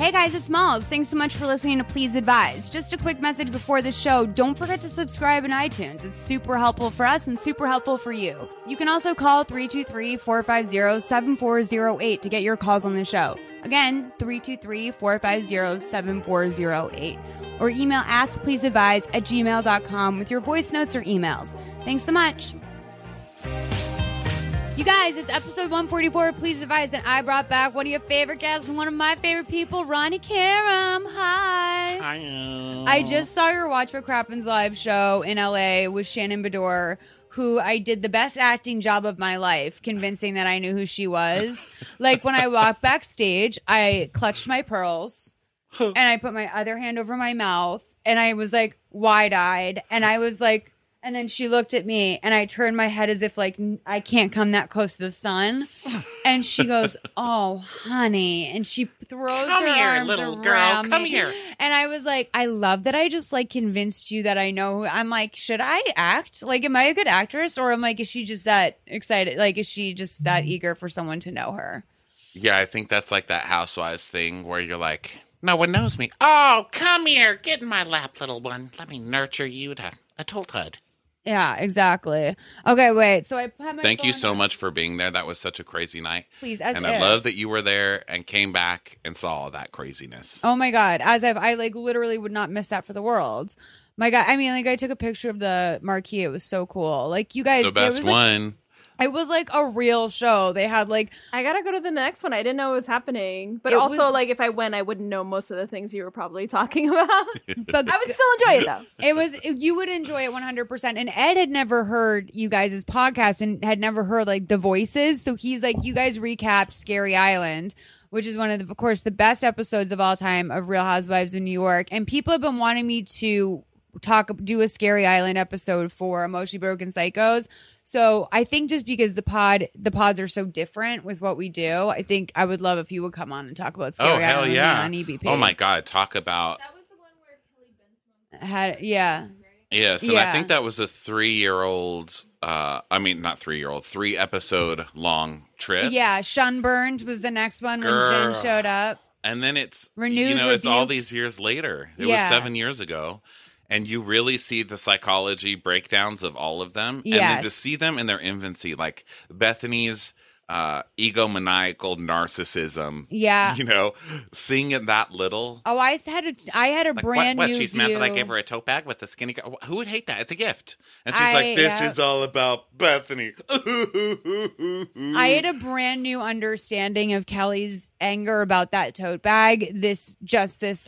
Hey guys, it's Malls. Thanks so much for listening to Please Advise. Just a quick message before the show. Don't forget to subscribe in iTunes. It's super helpful for us and super helpful for you. You can also call 323-450-7408 to get your calls on the show. Again, 323-450-7408. Or email askpleaseadvise@gmail.com with your voice notes or emails. Thanks so much. You guys, it's episode 144 of Please Advise, and I brought back one of your favorite guests and one of my favorite people, Ronnie Karam. Hi. Hi. I just saw your Watch What Crappens live show in LA with Shannon Bedore, who I did the best acting job of my life, convincing that I knew who she was. Like, when I walked backstage, I clutched my pearls, and I put my other hand over my mouth, and I was, like, wide-eyed, and I was, like... And then she looked at me, and I turned my head as if, like, I can't come that close to the sun. And she goes, "Oh, honey." And she throws her arms little around girl. me. Come here. And I was like, I love that I just, like, convinced you that I know who. I'm like, should I act? Like, am I a good actress? Or I'm like, is she just that excited? Like, is she just that eager for someone to know her? Yeah, I think that's like that Housewives thing where you're like, no one knows me. Oh, come here. Get in my lap, little one. Let me nurture you to adulthood. Yeah, exactly. Okay, wait. So I had my Thank you phone so on. much for being there. That was such a crazy night. Please, as and if. I love that you were there and came back and saw all that craziness. Oh my God. As if I like literally would not miss that for the world. My God. I mean, like I took a picture of the marquee. It was so cool. Like you guys. The best one. It was like a real show. They had like. I gotta go to the next one. I didn't know it was happening. But It also, was- like, if I went, I wouldn't know most of the things you were probably talking about. But I would still enjoy it, though. it was. You would enjoy it 100%. And Ed had never heard you guys' podcast and had never heard like the voices. So he's like, you guys recapped Scary Island, which is one of course, the best episodes of all time of Real Housewives in New York. And people have been wanting me to do a Scary Island episode for Emotionally Broken Psychos. So I think just because the pods are so different with what we do, I think I would love if you would come on and talk about Scary Island Hell yeah. on EBP. Oh my God. Talk about. That was the one where Kelly Benson Yeah. Yes, and Yeah. I think that was a 3-year-old, 3-episode long trip. Yeah, Shunburned was the next one when Girl. Jen showed up. And then it's, Renewed it's all rebukes. these years later. It Yeah. was 7 years ago. And you really see the psychology breakdowns of all of them. And Yes. then to see them in their infancy, like Bethany's egomaniacal narcissism. Yeah. Seeing it that little. Oh, I had a Like, brand what? new She's view. mad that I gave her a tote bag with the skinny girl. Who would hate that? It's a gift. And she's I- like, this yeah. is all about Bethany. I had a brand new understanding of Kelly's anger about that tote bag this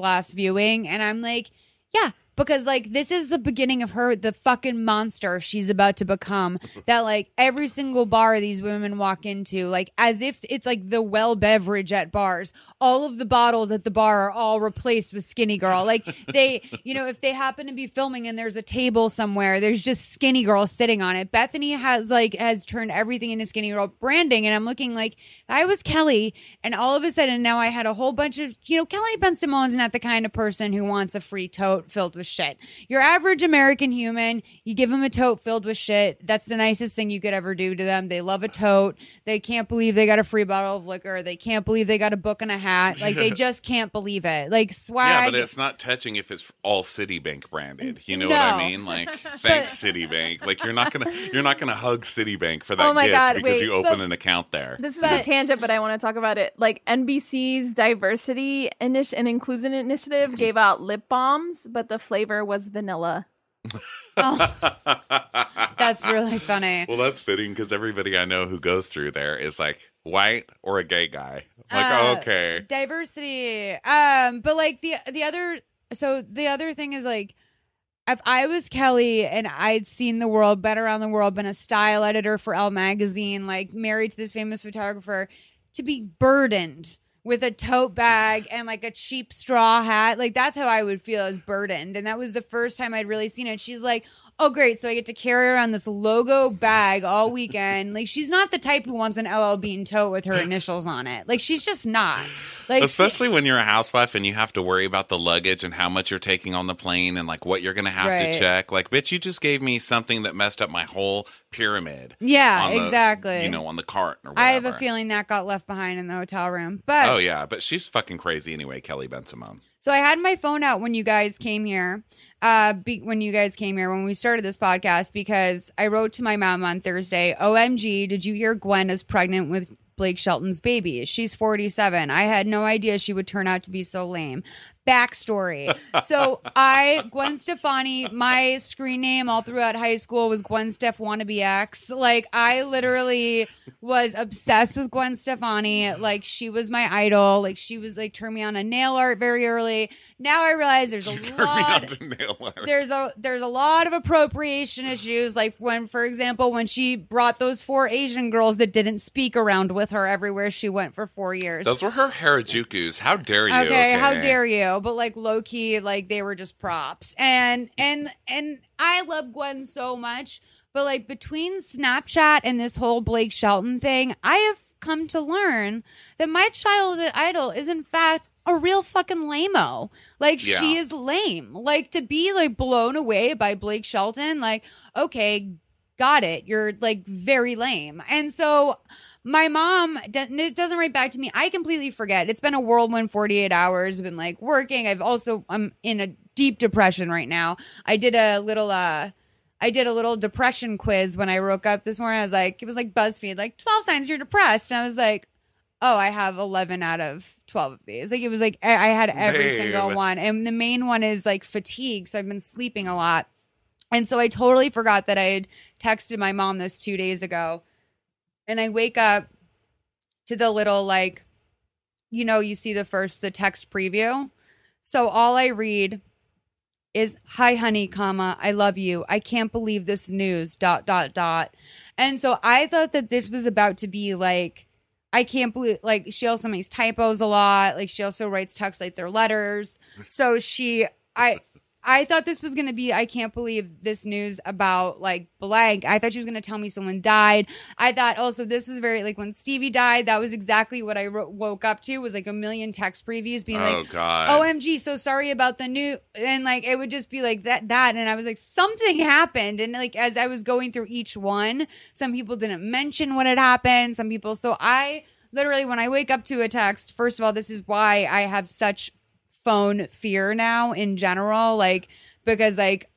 last viewing, and I'm like, yeah, because like this is the beginning of her, the fucking monster she's about to become. That like every single bar these women walk into, like as if it's like the well beverage at bars, all of the bottles at the bar are all replaced with Skinny Girl. Like they, if they happen to be filming and there's a table somewhere, there's just Skinny Girl sitting on it. Bethany has turned everything into Skinny Girl branding, and I'm looking like I was Kelly, and all of a sudden now I had a whole bunch of Kelly Ben Simone's not the kind of person who wants a free tote filled with shit. Your average American human, you give them a tote filled with shit. That's the nicest thing you could ever do to them. They love a tote. They can't believe they got a free bottle of liquor. They can't believe they got a book and a hat. Like they just can't believe it. Like swag. Yeah, but it's not touching if it's all Citibank branded. You know what No. I mean? Like, thanks Citibank. Like you're not gonna hug Citibank for that Oh my gift God, because wait, you open an account there. This is a tangent, but I want to talk about it. Like NBC's diversity and inclusion initiative gave out lip balms, but the flavor was vanilla. That's really funny. Well, that's fitting because everybody I know who goes through there is like white or a gay guy. Like, okay. Diversity. But like the other thing is like, if I was Kelly and I'd seen the world, been around the world, been a style editor for Elle magazine, like married to this famous photographer, to be burdened with a tote bag and like a cheap straw hat, like that's how I would feel, as burdened. And that was the first time I'd really seen it. She's like, oh great, so I get to carry around this logo bag all weekend. Like she's not the type who wants an LL Bean tote with her initials on it. Like she's just not. Like, especially when you're a housewife and you have to worry about the luggage and how much you're taking on the plane and like what you're going to have to check. Like, bitch, you just gave me something that messed up my whole pyramid. Yeah, on the, exactly. You know, on the cart or whatever. I have a feeling that got left behind in the hotel room. But oh yeah, but she's fucking crazy anyway, Kelly Ben-Simone. So I had my phone out when you guys came here. When we started this podcast, because I wrote to my mom on Thursday, OMG, did you hear Gwen is pregnant with Blake Shelton's baby? She's 47. I had no idea she would turn out to be so lame. Backstory. So Gwen Stefani, my screen name all throughout high school was Gwen Steph Wannabe X. Like, I literally was obsessed with Gwen Stefani. Like, she was my idol. Like, she was like, turned me on to nail art very early. Now I realize there's a lot of appropriation issues. Like, when, for example, when she brought those 4 Asian girls that didn't speak around with her everywhere she went for 4 years. Those were her Harajukus. How dare you? Okay, how dare you? But like, low key, like, they were just props. And I love Gwen so much, but like, between Snapchat and this whole Blake Shelton thing, I have come to learn that my childhood idol is in fact a real fucking lame-o. Like, she is lame. Like, to be like blown away by Blake Shelton, like, okay, got it. You're like very lame. And so my mom, it doesn't write back to me. I completely forget. It's been a whirlwind 48 hours. I've been like working. I'm in a deep depression right now. I did a little depression quiz when I woke up this morning. It was like BuzzFeed, like 12 signs you're depressed. And I was like, oh, I have 11 out of 12 of these. Like, it was like, I had every single one. And the main one is like fatigue. So I've been sleeping a lot. And so I totally forgot that I had texted my mom this 2 days ago. And I wake up to the little, like, you know, you see the text preview. So all I read is, hi, honey, comma, I love you. I can't believe this news, ... And so I thought that this was about to be like, I can't believe, like, she also makes typos a lot. Like, she also writes texts like they're letters. So I thought this was going to be, I can't believe this news about, like, blank. I thought she was going to tell me someone died. I thought also this was very, like, when Stevie died, that was exactly what I woke up to, was, like, a million text previews being like, God. OMG, so sorry about the new, and, like, it would just be like that. And I was like, something happened. And, like, as I was going through each one, some people didn't mention what had happened. Some people, so I literally, when I wake up to a text, first of all, this is why I have such phone fear now in general, like, because like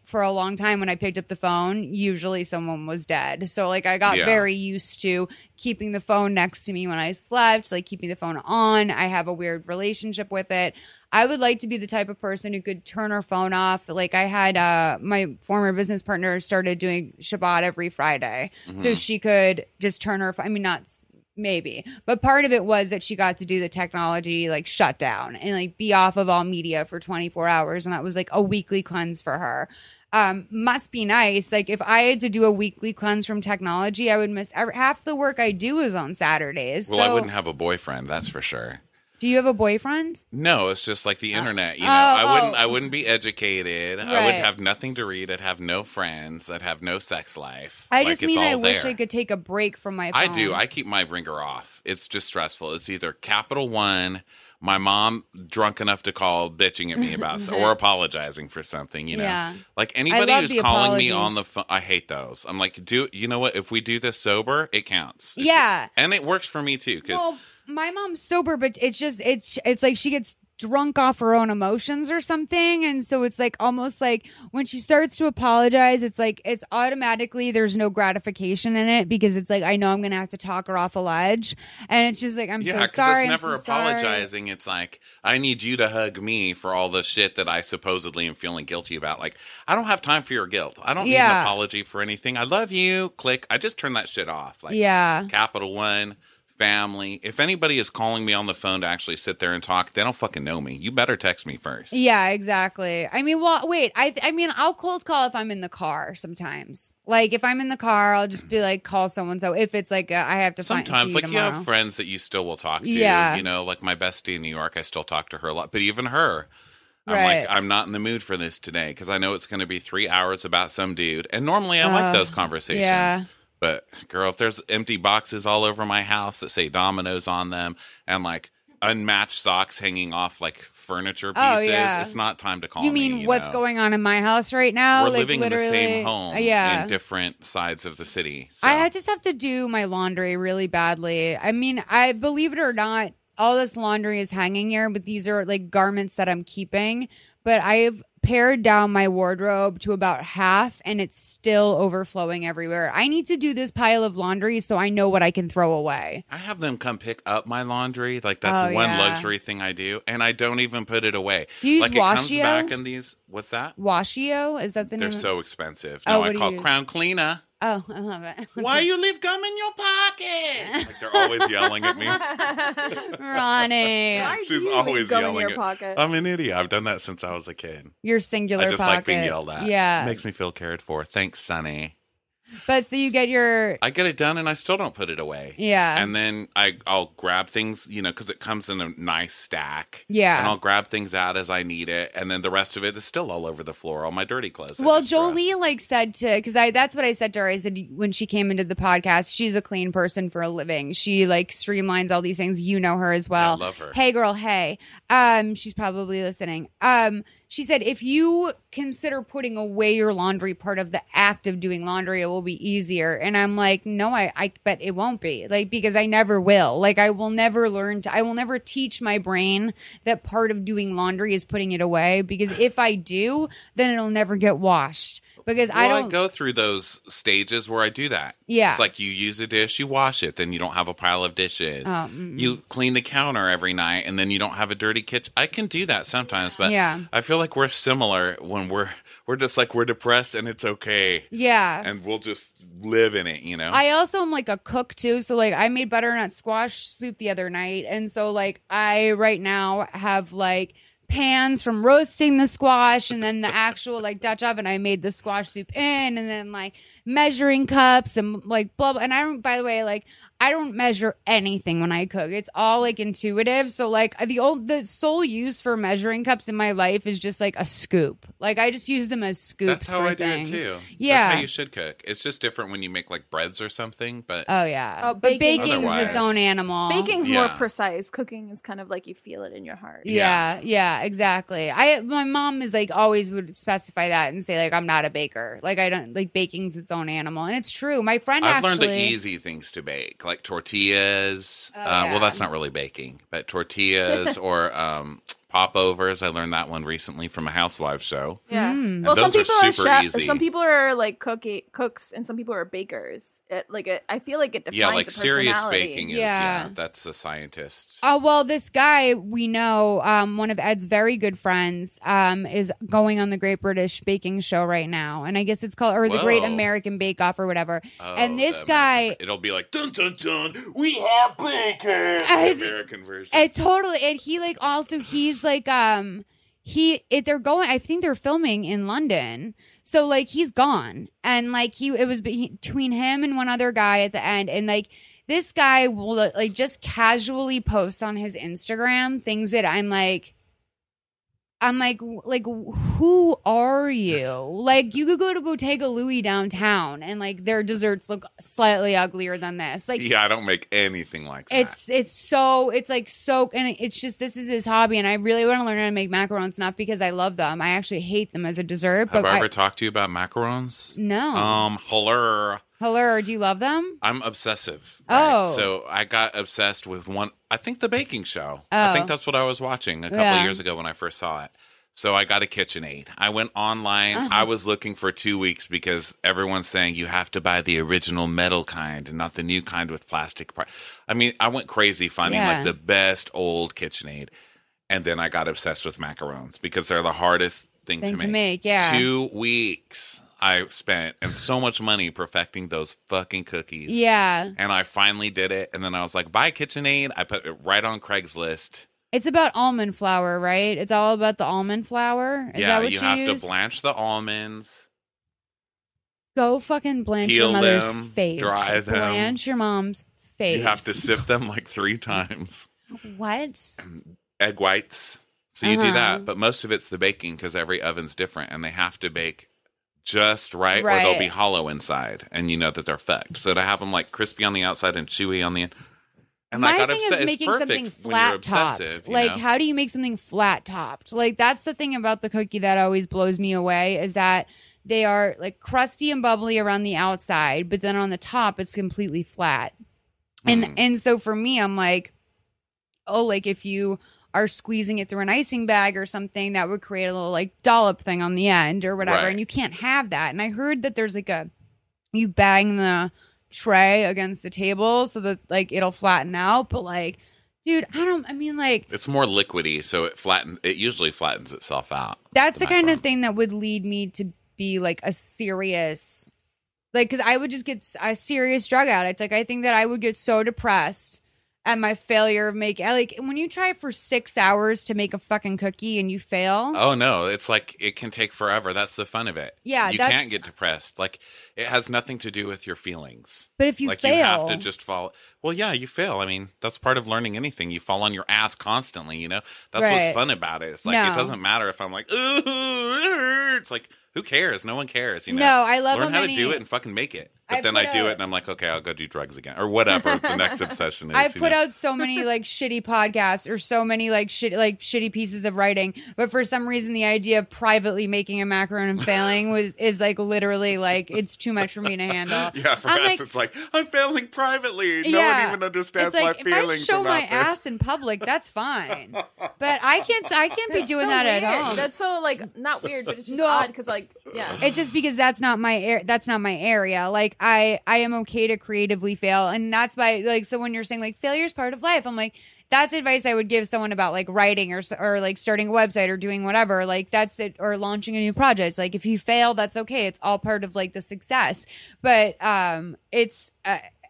for a long time when I picked up the phone, usually someone was dead. So like, I got very used to keeping the phone next to me when I slept, like keeping the phone on. I have a weird relationship with it. I would like to be the type of person who could turn her phone off. Like, I had my former business partner started doing Shabbat every Friday. So she could just turn her, maybe. But part of it was that she got to do the technology, like, shutdown and, like, be off of all media for 24 hours. And that was, like, a weekly cleanse for her. Must be nice. Like, if I had to do a weekly cleanse from technology, I would miss half the work I do is on Saturdays. Well, I wouldn't have a boyfriend, that's for sure. Do you have a boyfriend? No, it's just like the internet. You know, I wouldn't be educated. Right. I would have nothing to read. I'd have no friends. I'd have no sex life. I wish I could take a break from my phone. I do. I keep my ringer off. It's just stressful. It's either Capital One, my mom drunk enough to call bitching at me about or apologizing for something, you know. Yeah. Like, anybody who's calling me on the phone, I hate those. I'm like, you know what? If we do this sober, it counts. And it works for me too, because my mom's sober, but it's just it's like she gets drunk off her own emotions or something, and so it's like almost like when she starts to apologize, it's like it's automatically there's no gratification in it, because it's like, I know I'm gonna have to talk her off a ledge, and it's just like, I'm so sorry. It's never I'm so apologizing. Sorry. It's like, I need you to hug me for all the shit that I supposedly am feeling guilty about. Like, I don't have time for your guilt. I don't need an apology for anything. I love you. Click. I just turn that shit off. Like, Capital One, family. If anybody is calling me on the phone to actually sit there and talk, they don't fucking know me. You better text me first. Yeah, exactly. I mean, well, wait. I mean, I'll cold call if I'm in the car sometimes. Like, if I'm in the car, I'll just be like, call someone. So if it's like I have to sometimes, see like, tomorrow. you have friends that you still will talk to. Yeah. You know, like my bestie in New York, I still talk to her a lot. But even her, I'm like, I'm not in the mood for this today, because I know it's going to be 3 hours about some dude. And normally I like those conversations. Yeah. But, girl, if there's empty boxes all over my house that say Domino's on them, and, like, unmatched socks hanging off like furniture pieces. It's not time to call me. You mean what's going on in my house right now? We're living in the same home in different sides of the city. So. I just have to do my laundry really badly. I mean, I believe it or not, all this laundry is hanging here, but these are like garments that I'm keeping. But I've pared down my wardrobe to about half and it's still overflowing everywhere. I need to do this pile of laundry so I know what I can throw away. I have them come pick up my laundry. Like that's one luxury thing I do. And I don't even put it away. Do you use Washio? It comes back in these, what's that? Washio? Is that the name? They're so expensive. No, I call Crown Cleaner. Oh, I love it. Why you leave gum in your pocket? Like they're always yelling at me. Ronnie. She's always yelling in your pocket? I'm an idiot. I've done that since I was a kid. Your singular pocket. I just like being yelled at. Yeah. It makes me feel cared for. Thanks, Sonny. But so you get I get it done and I still don't put it away. Yeah. And then I'll grab things, because it comes in a nice stack. Yeah. And I'll grab things out as I need it. And then the rest of it is still all over the floor, all my dirty clothes. Well, Jolie said because that's what I said to her. I said when she came into the podcast, she's a clean person for a living. She streamlines all these things. You know her as well. Yeah, I love her. Hey girl, hey. She's probably listening. She said, if you consider putting away your laundry part of the act of doing laundry, it will be easier. And I'm like, no, I bet it won't be. Because I never will. I will never I will never teach my brain that part of doing laundry is putting it away. Because if I do, then it'll never get washed. Because I go through those stages where I do that. Yeah. It's like you use a dish, you wash it, then you don't have a pile of dishes. You clean the counter every night, and then you don't have a dirty kitchen. I can do that sometimes, but I feel like we're similar when we're just we're depressed and it's okay. Yeah. And we'll just live in it, I also am a cook too. So I made butternut squash soup the other night. And so I right now have pans from roasting the squash and then the actual Dutch oven I made the squash soup in, and then measuring cups and blah blah. And I don't measure anything when I cook. It's all intuitive. So the sole use for measuring cups in my life is just a scoop. I just use them as scoops. That's how I things. do it too. Yeah, that's how you should cook. It's just different when you make breads or something. But but baking is its own animal. Baking's more precise. Cooking is kind of you feel it in your heart. Yeah, exactly. My mom is always would specify that and say I'm not a baker. I don't baking's its own animal, and it's true. My friend I've learned the easy things to bake, like tortillas. Well, that's not really baking, but tortillas or popovers. I learned that one recently from a housewives show. Yeah. And Well, those some people are are super easy. Some people are cooks, and some people are bakers. I feel like it defines a serious personality. baking is that's the scientist. Oh well, this guy we know, one of Ed's very good friends, is going on the Great British Baking Show right now, and I guess it's called the Great American Bake Off or whatever. And this guy, it'll be dun dun dun. We have bakers. American version. And totally, and he also he's they're going, I think they're filming in London, so he's gone, and it was between him and one other guy at the end, and this guy will just casually post on his Instagram things that I'm who are you? You could go to Bottega Louie downtown and their desserts look slightly uglier than this. I don't make anything like that. It's so and it's just, this is his hobby, and I really want to learn how to make macarons, not because I love them. I actually hate them as a dessert. Have I ever talked to you about macarons? No. Hello, do you love them? I'm obsessive. Right? Oh. So I got obsessed with I think the baking show. I think that's what I was watching a couple of years ago when I first saw it. So I got a KitchenAid. I went online. I was looking for 2 weeks because everyone's saying you have to buy the original metal kind and not the new kind with plastic part. I mean, I went crazy finding the best old KitchenAid. And then I got obsessed with macarons because they're the hardest thing to make. 2 weeks I spent and so much money perfecting those fucking cookies. Yeah. And I finally did it. And then I was like, buy KitchenAid. I put it right on Craigslist. It's about almond flour, right? It's all about the almond flour. Is that what you have use? to blanch the almonds. Go fucking blanch your mother's face. Dry them. Blanch your mom's face. You have to sift them 3 times. What? Egg whites. So you do that, but most of it's the baking because every oven's different, and they have to bake just right, or they'll be hollow inside, and you know that they're fucked. So to have them crispy on the outside and chewy on the end. And my I got thing upset. is making something flat topped. Like, how do you make something flat topped? Like, that's the thing about the cookie that always blows me away is that they are like crusty and bubbly around the outside, but then on the top it's completely flat. And so for me, I'm like, oh, like if you are squeezing it through an icing bag or something, that would create a little like dollop thing on the end or whatever, and you can't have that. And I heard that there's like you bang the tray against the table so that like it'll flatten out, but like, dude, it's more liquidy, so it usually flattens itself out. That's the kind of thing that would lead me to be like a serious, like, because I would just get a serious drug addict. Like, I think that I would get so depressed at my failure of making, like, when you try for 6 hours to make a fucking cookie and you fail. Oh no, it's like it can take forever. That's the fun of it. Yeah, you can't get depressed. Like, it has nothing to do with your feelings. But if you like, fail, you have to just fall. Well, yeah, you fail. I mean, that's part of learning anything. You fall on your ass constantly. You know, that's what's fun about it. It's like it doesn't matter if I'm like, ooh, it's like, who cares? No one cares. You know. No, I love learn how to do it and fucking make it. But then I do it and I'm like, okay, I'll go do drugs again or whatever the next obsession is. I've put out so many like shitty podcasts or so many like shitty pieces of writing, but for some reason the idea of privately making a macaron and failing is like literally like it's too much for me to handle. Yeah, for us it's like I'm failing privately. No one even understands my feelings. If I show my ass in public, that's fine, but I can't be doing that weird. at home. That's so like not weird, but it's just odd because like it's just because that's not my area. Like I am okay to creatively fail, and that's why like so when you're saying like failure is part of life, I'm like that's advice I would give someone about like writing or like starting a website or doing whatever, like that's it, or launching a new project. It's like if you fail, that's okay. It's all part of like the success. But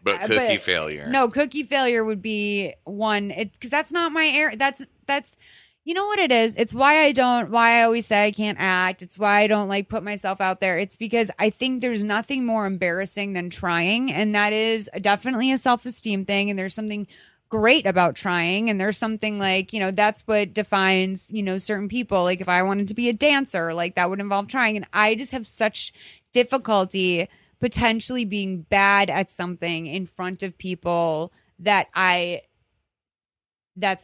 cookie failure. No, cookie failure would be one because that's not my area. That's you know what it is? It's why I always say I can't act. It's why I don't like put myself out there. It's because I think there's nothing more embarrassing than trying. And that is definitely a self-esteem thing. And there's something great about trying. And there's something like, you know, that's what defines, you know, certain people. Like if I wanted to be a dancer, like that would involve trying. And I just have such difficulty potentially being bad at something in front of people that's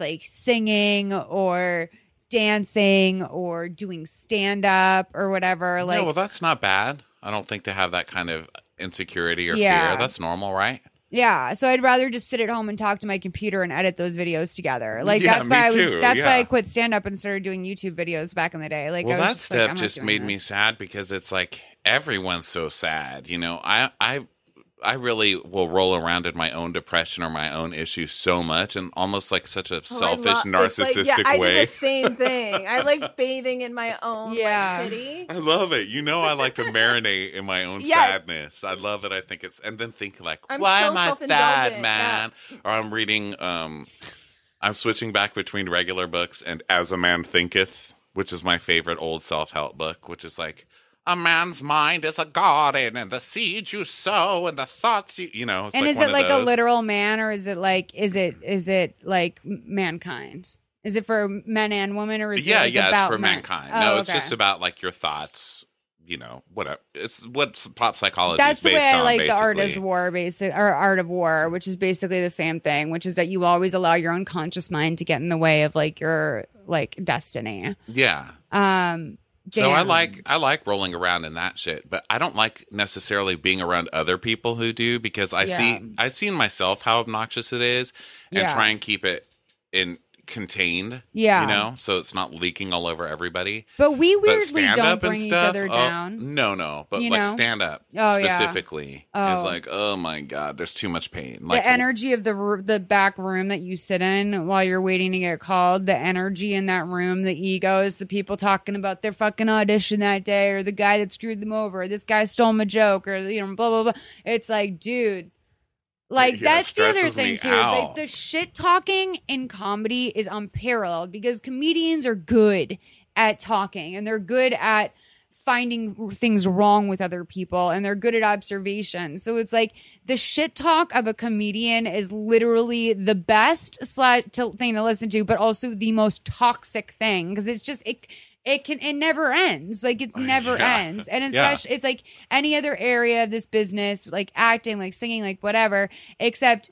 like singing or dancing or doing stand-up or whatever. Like, no, well, that's not bad. I don't think to have that kind of insecurity or fear. That's normal, right? Yeah. So I'd rather just sit at home and talk to my computer and edit those videos together. Like why I quit stand-up and started doing YouTube videos back in the day. Like, well, that stuff just made me sad because it's like everyone's so sad. You know, I really will roll around in my own depression or my own issues so much, and almost like such a selfish, narcissistic I way. I do the same thing. I like bathing in my own like, pity. I love it. You know, I like to marinate in my own sadness. I love it. I think it's, and then think like, why am I sad, man? Yeah. Or I'm reading, I'm switching back between regular books and As a Man Thinketh, which is my favorite old self-help book, which is like, a man's mind is a garden, and the seeds you sow, and the thoughts you know. It's and like is it like a literal man, or is it like like mankind? Is it for men and women, or is it like about it's for mankind. No, it's just about like your thoughts. You know, whatever. It's what pop psychology. That's is based the way I on, like basically. The Art is War, or Art of War, which is basically the same thing. Which is that you always allow your unconscious mind to get in the way of like your like destiny. Yeah. Damn. So I like rolling around in that shit, but I don't like necessarily being around other people who do, because I see in myself how obnoxious it is, and try and keep it contained. Yeah, you know, so it's not leaking all over everybody. But we weirdly don't bring each other down. No, but like stand up specifically is like, oh my god, there's too much pain. Like, the energy of the back room that you sit in while you're waiting to get called, the energy in that room, the egos, the people talking about their fucking audition that day, or the guy that screwed them over, or this guy stole my joke, or you know, blah blah blah. It's like, dude. Like, that's the other thing, too. Like, the shit talking in comedy is unparalleled because comedians are good at talking, and they're good at finding things wrong with other people, and they're good at observation. So it's like the shit talk of a comedian is literally the best thing to listen to, but also the most toxic thing, because it's just it never ends. Like, it never ends. And especially it's like any other area of this business, like acting, like singing, like whatever, except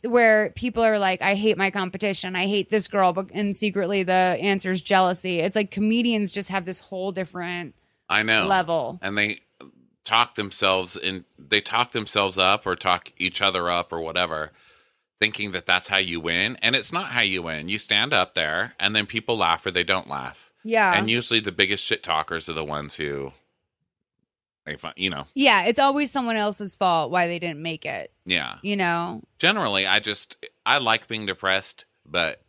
where people are like, I hate my competition. I hate this girl. But, and secretly the answer is jealousy. It's like comedians just have this whole different level. And they talk themselves up or talk each other up or whatever, thinking that that's how you win. And it's not how you win. You stand up there and then people laugh or they don't laugh. Yeah. And usually the biggest shit talkers are the ones who make fun, Yeah, it's always someone else's fault why they didn't make it. Yeah. Generally, I like being depressed, but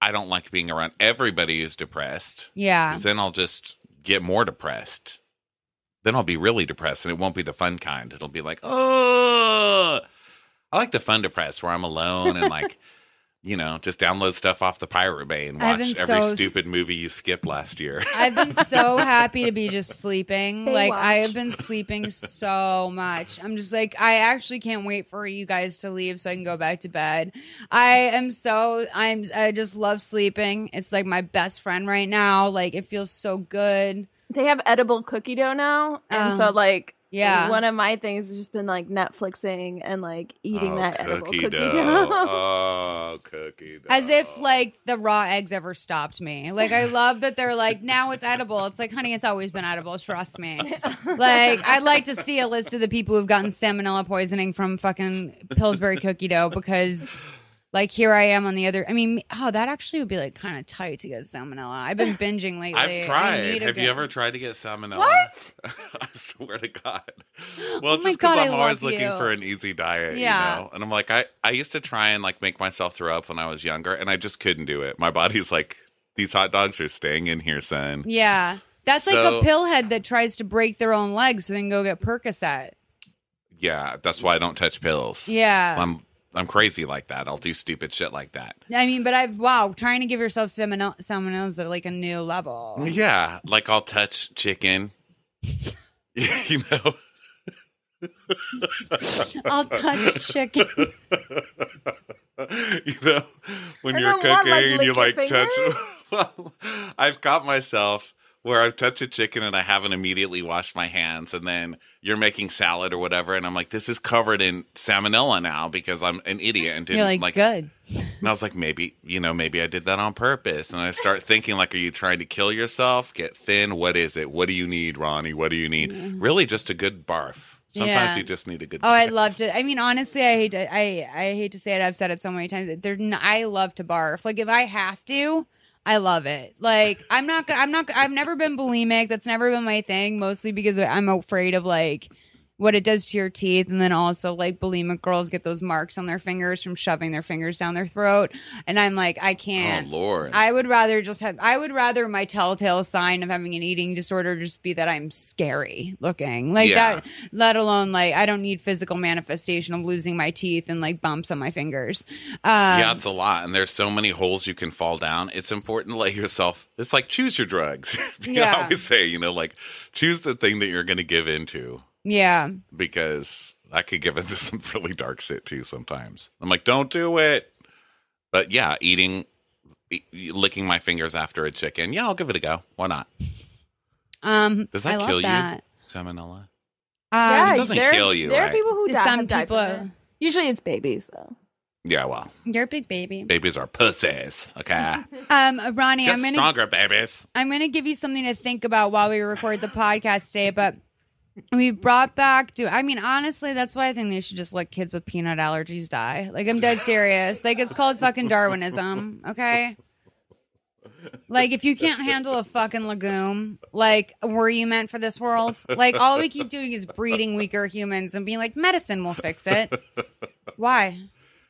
I don't like being around everybody who's depressed. Yeah. Because then I'll just get more depressed. Then I'll be really depressed, and it won't be the fun kind. It'll be like, oh, I like the fun depressed where I'm alone and like, just download stuff off the Pirate Bay and watch every stupid movie you skipped last year. I've been so happy to be just sleeping. I have been sleeping so much. I'm just like, I actually can't wait for you guys to leave so I can go back to bed. I just love sleeping. It's like my best friend right now. Like, it feels so good. They have edible cookie dough now. And so yeah. One of my things has just been like Netflixing and like eating that edible cookie dough. Oh, cookie dough. As if like the raw eggs ever stopped me. Like, I love that they're like, now it's edible. It's like, honey, it's always been edible. Trust me. Like, I'd like to see a list of the people who've gotten salmonella poisoning from fucking Pillsbury cookie dough, because like, here I am on the other. I mean, that actually would be like kind of tight to get salmonella. I've been binging lately. I've tried. Have you ever tried to get salmonella? What? I swear to God. Well, just because I'm always looking for an easy diet, yeah. And I'm like, I used to try and like make myself throw up when I was younger, and I just couldn't do it. My body's like, these hot dogs are staying in here, son. Yeah, that's like a pillhead that tries to break their own legs so they can go get Percocet. Yeah, that's why I don't touch pills. Yeah. So I'm crazy like that. I'll do stupid shit like that. I mean, but trying to give yourself salmonella is at like a new level. Yeah, like I'll touch chicken. I'll touch chicken. When you're cooking and you like touch. Well, I've caught myself where I've touched a chicken and I haven't immediately washed my hands, and then you're making salad or whatever, and I'm like, this is covered in salmonella now because I'm an idiot and didn't like good. And I was like, maybe I did that on purpose. And I start thinking like, are you trying to kill yourself? Get thin? What is it? What do you need, Ronnie? What do you need? Mm-hmm. Really, just a good barf. Sometimes you just need a good. Oh, I'd love to. I mean, honestly, I hate to say it. I've said it so many times. I love to barf. Like, if I have to, I love it. Like, I've never been bulimic. That's never been my thing, mostly because I'm afraid of like what it does to your teeth. And then also like bulimic girls get those marks on their fingers from shoving their fingers down their throat. And I'm like, I can't. Oh, Lord. I would rather my telltale sign of having an eating disorder just be that I'm scary looking like that, let alone like, I don't need physical manifestation of losing my teeth and like bumps on my fingers. Yeah, it's a lot. And there's so many holes you can fall down. It's important to let yourself, it's like choose your drugs. I always say, like choose the thing that you're going to give into. Yeah. Because I could give into some really dark shit too sometimes. I'm like, don't do it. But yeah, licking my fingers after a chicken. Yeah, I'll give it a go. Why not? Does that kill you? Salmonella? It doesn't kill you, there right? are people who die. Some people. Usually it's babies, though. Yeah, well. You're a big baby. Babies are pussies, okay? Ronnie, Get stronger, babies. I'm going to give you something to think about while we record the podcast today, but we've brought back honestly, that's why I think they should just let kids with peanut allergies die. Like, I'm dead serious. Like, it's called fucking Darwinism, okay? Like, if you can't handle a fucking legume, like, were you meant for this world? Like, all we keep doing is breeding weaker humans and being like, medicine will fix it. Why?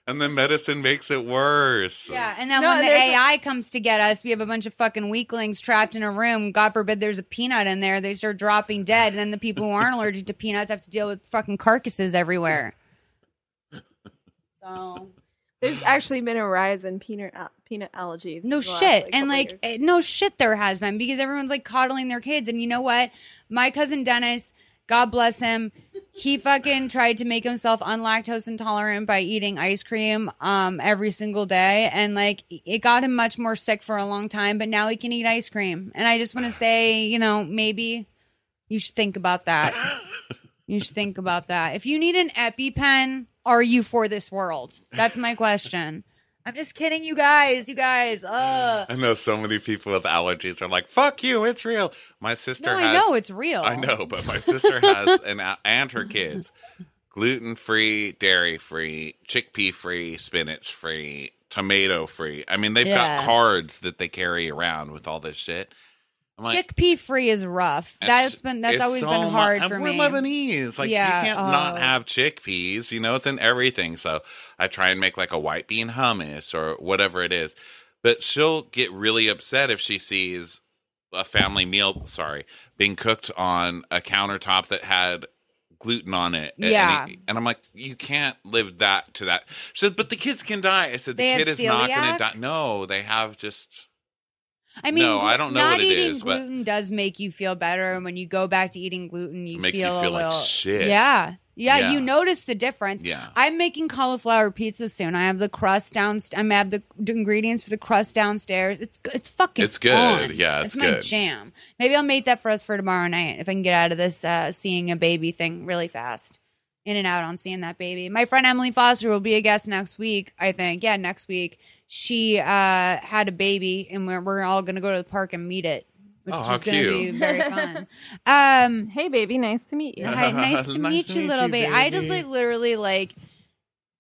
And then medicine makes it worse. Yeah, and then when the AI comes to get us, we have a bunch of fucking weaklings trapped in a room. God forbid there's a peanut in there. They start dropping dead, and then the people who aren't allergic to peanuts have to deal with fucking carcasses everywhere. So there's actually been a rise in peanut allergies. No shit. And like, no shit there has been, because everyone's like coddling their kids. And you know what? My cousin Dennis, God bless him, he fucking tried to make himself unlactose intolerant by eating ice cream every single day. And like, it got him much more sick for a long time, but now he can eat ice cream. And I just want to say, maybe you should think about that. You should think about that. If you need an EpiPen, are you for this world? That's my question. I'm just kidding, you guys. I know so many people with allergies are like, fuck you, it's real. My sister has... I know, it's real. I know, but my sister has, and her kids, gluten-free, dairy-free, chickpea-free, spinach-free, tomato-free. I mean, they've got cards that they carry around with all this shit. Chickpea free is rough. That's always been hard for me. We're Lebanese. Like, you can't not have chickpeas. You know, it's in everything. So I try and make like a white bean hummus or whatever it is. But she'll get really upset if she sees a family meal, being cooked on a countertop that had gluten on it. Yeah. And I'm like, you can't live that to that. She said, but the kids can die. I said, the kid is not going to die. No, they have just... I mean, no, I don't know what it is. Not eating gluten does make you feel better, and when you go back to eating gluten, you makes feel you feel like shit. Yeah, you notice the difference. Yeah. I'm making cauliflower pizza soon. I have the crust downstairs. I have the ingredients for the crust downstairs. It's fucking. It's good. Fun. Yeah, it's my good. jam. Maybe I'll make that for us for tomorrow night if I can get out of this seeing a baby thing really fast. In and out on seeing that baby. My friend Emily Foster will be a guest next week, I think. Yeah, next week. She had a baby, and we're all going to go to the park and meet it, which is going to be very fun. Hey, baby, nice to meet you. Hi, nice to meet you, little baby. I just literally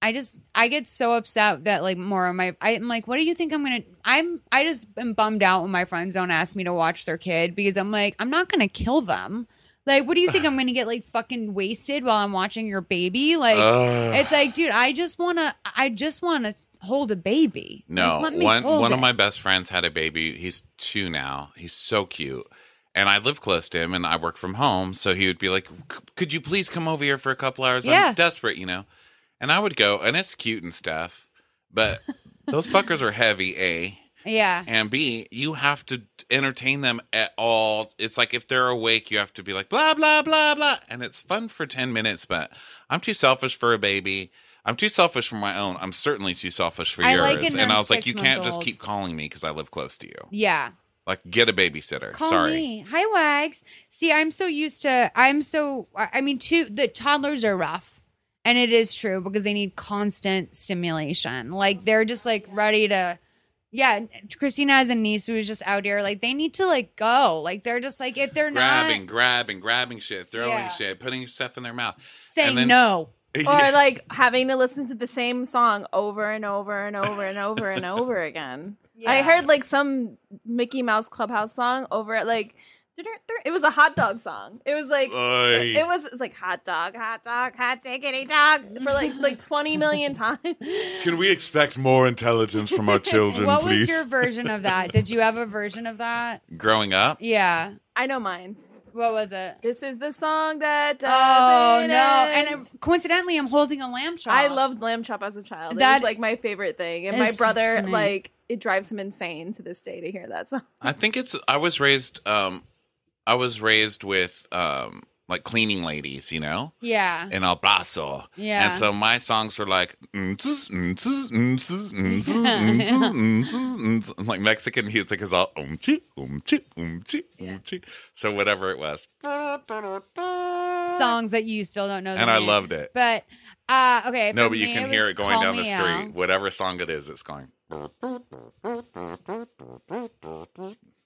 I get so upset that more of I'm like, what do you think I'm going to, I just am bummed out when my friends don't ask me to watch their kid because I'm like, I'm not going to kill them. Like, what do you think? I'm going to get fucking wasted while I'm watching your baby? It's like, dude, I just want to hold a baby. No, one of my best friends had a baby. He's 2 now. He's so cute. And I live close to him and I work from home. So he would be like, could you please come over here for a couple hours? Yeah. I'm desperate, you know? And I would go, and it's cute and stuff. But those fuckers are heavy, A. Yeah. And B, you have to entertain them at all. It's like if they're awake, you have to be like, blah, blah, blah, blah. And it's fun for 10 minutes, but I'm too selfish for a baby. I'm too selfish for my own. I'm certainly too selfish for yours. And I was like, you can't just keep calling me because I live close to you. Yeah. Like, get a babysitter. Call me. Hi, Wags. See, the toddlers are rough. And it is true because they need constant stimulation. Like, they're just ready to... Yeah, Christina has a niece who is just out here. They need to go. They're just if they're grabbing shit, throwing shit, putting stuff in their mouth, saying no, or having to listen to the same song over and over and over and over and over again. Yeah. I heard some Mickey Mouse Clubhouse song over at it was a hot dog song. It was hot dog, hot diggity dog for 20 million times. Can we expect more intelligence from our children, what please? Was your version of that? Did you have a version of that? Growing up? Yeah. I know mine. What was it? This is the song that doesn't end. And coincidentally, I'm holding a lamb chop. I loved lamb chop as a child. That it was my favorite thing. And my brother, so it drives him insane to this day to hear that song. I think I was raised with cleaning ladies, you know? Yeah. In El Paso. Yeah. And so my songs were like Mexican music is all So whatever it was. Songs that you still don't know. And I loved it. But okay. No, but you can hear it going down the street. Whatever song it is, it's going.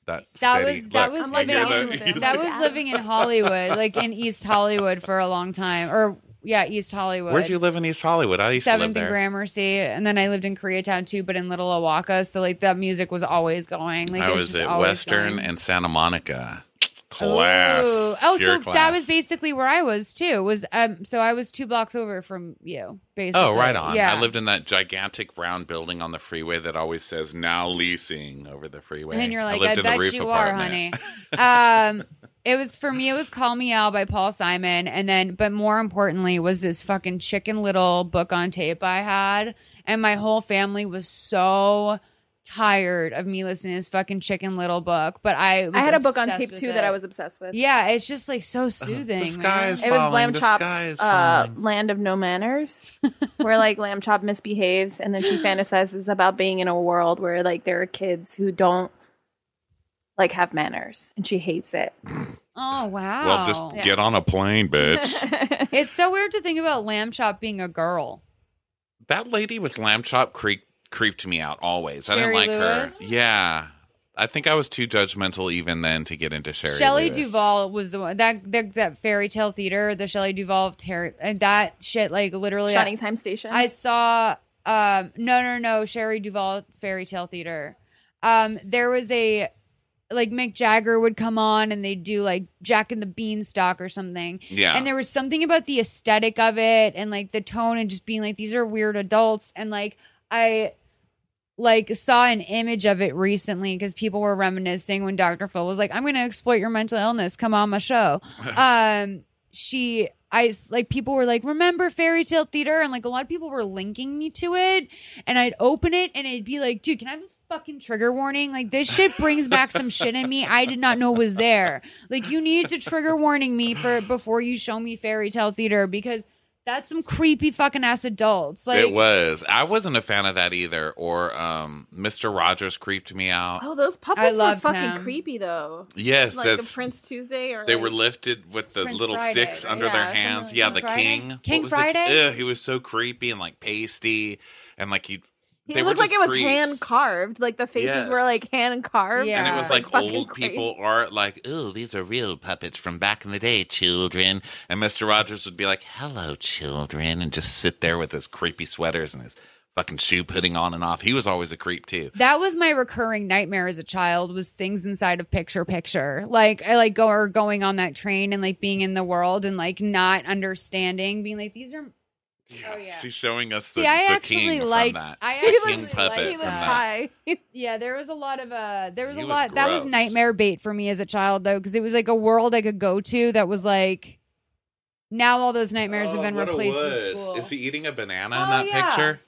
That was living in Hollywood, in East Hollywood for a long time. East Hollywood. Where'd you live in East Hollywood? I used to live there. 7th and Gramercy, and then I lived in Koreatown too, but in Little Oaxaca. So that music was always going. I was at Western and Santa Monica. Class. So that was basically where I was too. So I was 2 blocks over from you, basically. Oh, right on. Yeah. I lived in that gigantic brown building on the freeway that always says "now leasing" over the freeway. And you're like, I bet you are, honey. It was for me. It was "Call Me Al" by Paul Simon, and then, but more importantly, was this fucking Chicken Little book on tape I had, and my whole family was so tired of me listening to this fucking Chicken Little book, but I had a book on tape too that I was obsessed with. Yeah, it's just so soothing. The sky is it was Lamb Chop's Land of No Manners, where Lamb Chop misbehaves, and then she fantasizes about being in a world where there are kids who don't have manners, and she hates it. Oh wow! Well, just get on a plane, bitch. It's so weird to think about Lamb Chop being a girl. That lady with lamb chop creeped me out always. I Shari didn't like Lewis? her. Yeah. I think I was too judgmental even then to get into Shari Shelley Lewis. Duvall was the one that fairy tale theater, the Shelley Duvall and that shit, like literally. Shining Time Station. I saw no Shelley Duvall fairy tale theater. There was a like Mick Jagger would come on and they'd do like Jack and the Beanstalk or something. Yeah. And there was something about the aesthetic of it and like the tone and just being like, these are weird adults. And like I like saw an image of it recently because people were reminiscing when Dr. Phil was like, I'm going to exploit your mental illness. Come on my show. People were like, remember fairy tale theater? And like a lot of people were linking me to it. And I'd open it and it'd be like, dude, can I have a fucking trigger warning? Like this shit brings back some shit in me I did not know was there. Like you need to trigger warning me before you show me fairy tale theater because that's some creepy fucking ass adults. Like it was. I wasn't a fan of that either. Or Mr. Rogers creeped me out. Oh, those puppets were fucking creepy though. Yes, like the Prince Tuesday, or they were lifted with the Prince little Friday, sticks right? under their hands. Yeah, the Friday? King Friday. He was so creepy and like pasty and like He looked like it was hand carved. Like the faces were like hand carved. Yeah. And it was like old crazy. people art like, oh, these are real puppets from back in the day, children. And Mr. Rogers would be like, hello, children, and just sit there with his creepy sweaters and his fucking shoe putting on and off. He was always a creep too. That was my recurring nightmare as a child was things inside of picture. Like I like going on that train and like being in the world and like not understanding, being like, these are Yeah, oh yeah. She's showing us the, I the actually king liked. from that. I He actually looks puppet liked He looks that. high. Yeah, there was a lot of there was He a was lot that was gross. nightmare bait for me as a child though because it was like a world I could go to that was like now all those nightmares have been replaced with school. Is he eating a banana Oh, in that yeah. picture?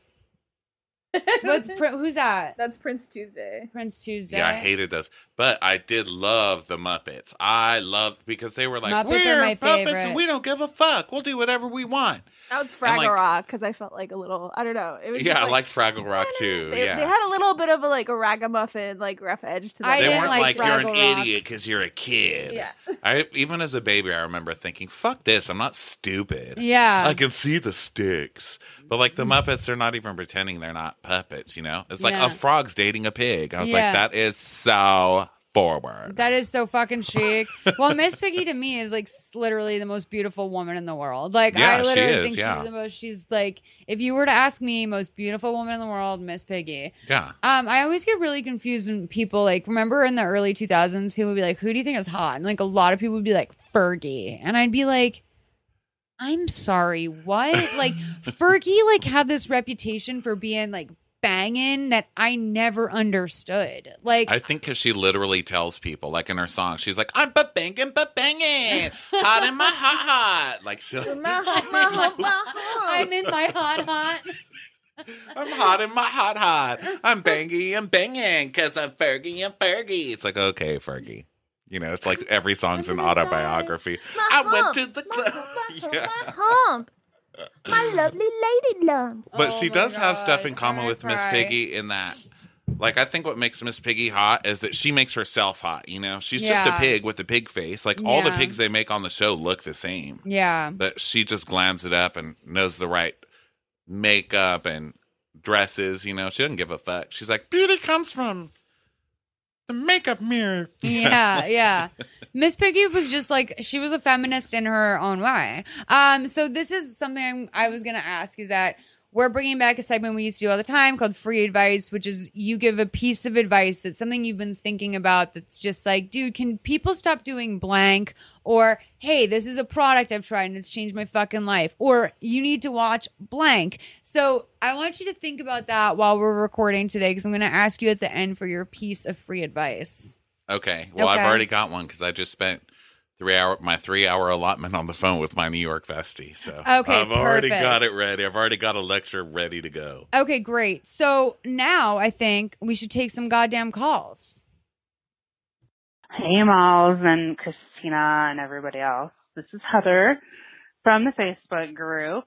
Who's that? That's Prince Tuesday. Prince Tuesday. Yeah, I hated those. But I did love the Muppets. I loved because they were like, Muppets we're are my puppets favorite. and we don't give a fuck. We'll do whatever we want. That was And, Fraggle like- Rock because I felt like a little. I don't know. It was Yeah, just I liked Fraggle Rock too. They Yeah. had a little bit of a like a ragamuffin, like rough edge to them. I They didn't weren't like like, you're an Fraggle Rock. idiot because you're a kid. Yeah. Even as a baby, I remember thinking, fuck this. I'm not stupid. Yeah. I can see the sticks. But like the Muppets, they're not even pretending they're not puppets, you know? It's like Yeah. a frog's dating a pig. I was Yeah. like, that is so forward. That is so fucking chic. Well, Miss Piggy to me is like literally the most beautiful woman in the world. Like Yeah, I literally she is, think yeah. she's the most. She's like, if you were to ask me, most beautiful woman in the world, Miss Piggy. Yeah. I always get really confused when people like remember in the early 2000s, people would be like, "Who do you think is hot?" And like a lot of people would be like, "Fergie," and I'd be like, "I'm sorry, what?" Like Fergie like had this reputation for being like banging that I never understood. Like I think because she literally tells people, like in her song, she's like, I'm ba-banging, hot in my hot. Like, I'm in my hot. I'm hot in my hot. I'm banging because I'm Fergie and Fergie. It's like, okay, Fergie. You know, it's like every song's an autobiography. I went to the club. Yeah. hump. My lovely lady lumps. But Oh she my does have stuff in God, common I with Miss cry. Piggy in that, like, I think what makes Miss Piggy hot is that she makes herself hot, you know? She's just a Yeah. pig with a pig face. Like, all the Yeah. pigs they make on the show look the same. Yeah. But she just glams it up and knows the right makeup and dresses, you know? She doesn't give a fuck. She's like, beauty comes from the makeup mirror. Yeah. Miss Piggy was just like she was a feminist in her own way. So this is something I was gonna ask is that we're bringing back a segment we used to do all the time called Free Advice, which is you give a piece of advice that's something you've been thinking about that's just like, dude, can people stop doing blank? Or, hey, this is a product I've tried and it's changed my fucking life. Or you need to watch blank. So I want you to think about that while we're recording today because I'm going to ask you at the end for your piece of free advice. Okay. Well, Okay. I've already got one because I just spent my 3-hour allotment on the phone with my New York bestie. So Okay, I've already perfect. got it ready. I've already got a lecture ready to go. Okay, great. So now I think we should take some goddamn calls. Hey, Miles and Christina and everybody else. This is Heather from the Facebook group.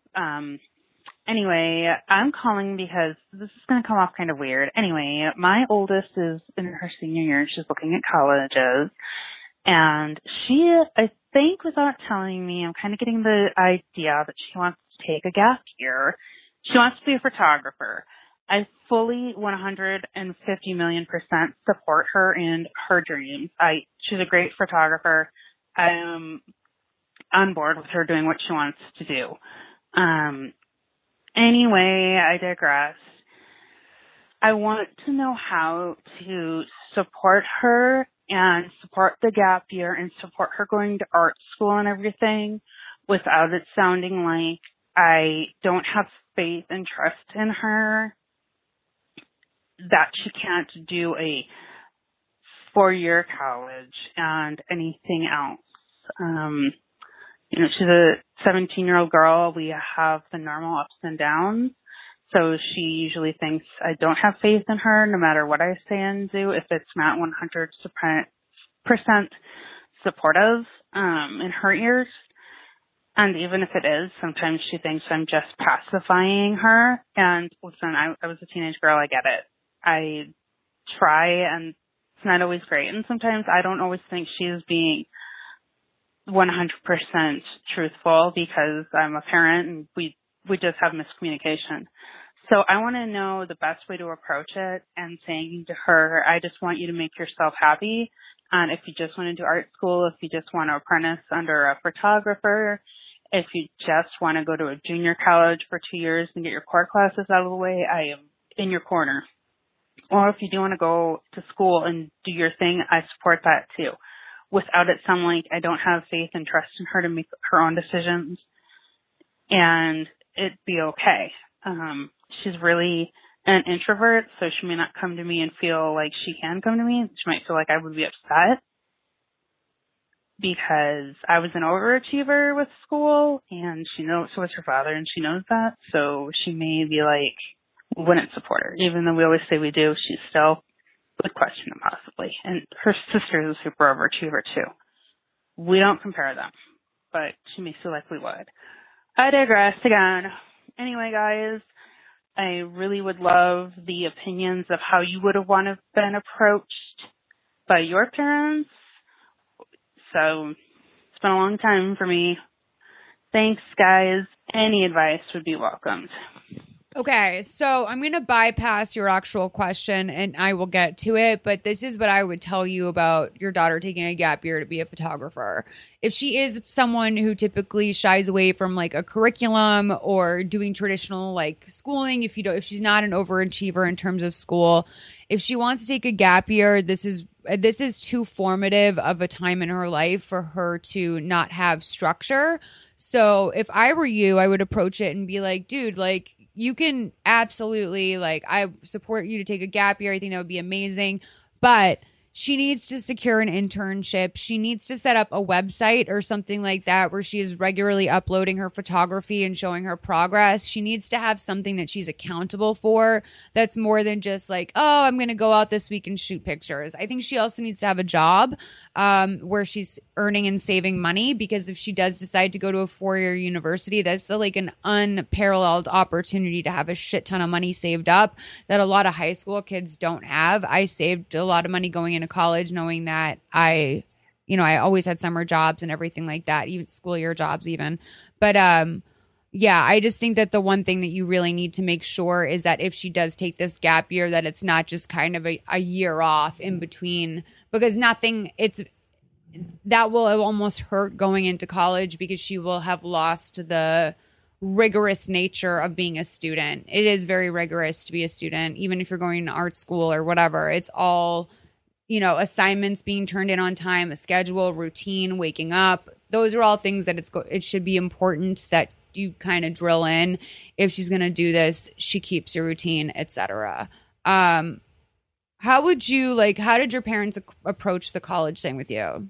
Anyway, I'm calling because this is going to come off kind of weird. Anyway, my oldest is in her senior year. She's looking at colleges. And she, I think without telling me, I'm kind of getting the idea that she wants to take a gap year She wants to be a photographer. I fully 150 million % support her in her dreams. She's a great photographer. I am on board with her doing what she wants to do. Anyway, I digress. I want to know how to support her and support the gap year and support her going to art school and everything without it sounding like I don't have faith and trust in her, that she can't do a 4-year college and anything else. She's a 17-year-old girl. We have the normal ups and downs. So she usually thinks I don't have faith in her no matter what I say and do if it's not 100% supportive in her ears. And even if it is, sometimes she thinks I'm just pacifying her. And listen, I was a teenage girl. I get it. I try, and it's not always great. And sometimes I don't always think she's being 100% truthful because I'm a parent and we just have miscommunication. So I want to know the best way to approach it and saying to her, I just want you to make yourself happy. And if you just want to do art school, if you just want to apprentice under a photographer, if you just want to go to a junior college for 2 years and get your core classes out of the way, I am in your corner. Or if you do want to go to school and do your thing, I support that too. Without it sounding like I don't have faith and trust in her to make her own decisions, and it'd be okay. She's really an introvert, so she may not come to me and feel like she can come to me. She might feel like I would be upset because I was an overachiever with school, and so was her father, and she knows that. So she may be like, wouldn't support her. Even though we always say we do, she still would question it possibly. And her sister is a super overachiever too. We don't compare them, but she may feel like we would. I digress again. Anyway, guys, I really would love the opinions of how you would have wanted to been approached by your parents. So it's been a long time for me. Thanks, guys. Any advice would be welcomed. Okay, so I'm going to bypass your actual question and I will get to it, but this is what I would tell you about your daughter taking a gap year to be a photographer. If she is someone who typically shies away from like a curriculum or doing traditional like schooling, if she's not an overachiever in terms of school, if she wants to take a gap year, this is too formative of a time in her life for her to not have structure. So if I were you, I would approach it and be like, dude, like, you can absolutely, like, I support you to take a gap year. I think that would be amazing. But she needs to secure an internship. She needs to set up a website or something like that where she is regularly uploading her photography and showing her progress. She needs to have something that she's accountable for that's more than just like, oh, I'm going to go out this week and shoot pictures. I think she also needs to have a job where she's earning and saving money, because if she does decide to go to a 4-year university, that's like an unparalleled opportunity to have a shit ton of money saved up that a lot of high school kids don't have. I saved a lot of money going into college knowing that I always had summer jobs and everything like that, even school year jobs even. But yeah, I just think that the one thing that you really need to make sure is that if she does take this gap year, that it's not just kind of a year off in between, because that will almost hurt going into college, because she will have lost the rigorous nature of being a student. It is very rigorous to be a student, even if you're going to art school or whatever. It's all, assignments being turned in on time, a schedule, routine, waking up. Those are all things that it should be important that you kind of drill in. If she's going to do this, she keeps your routine, etc. How did your parents approach the college thing with you?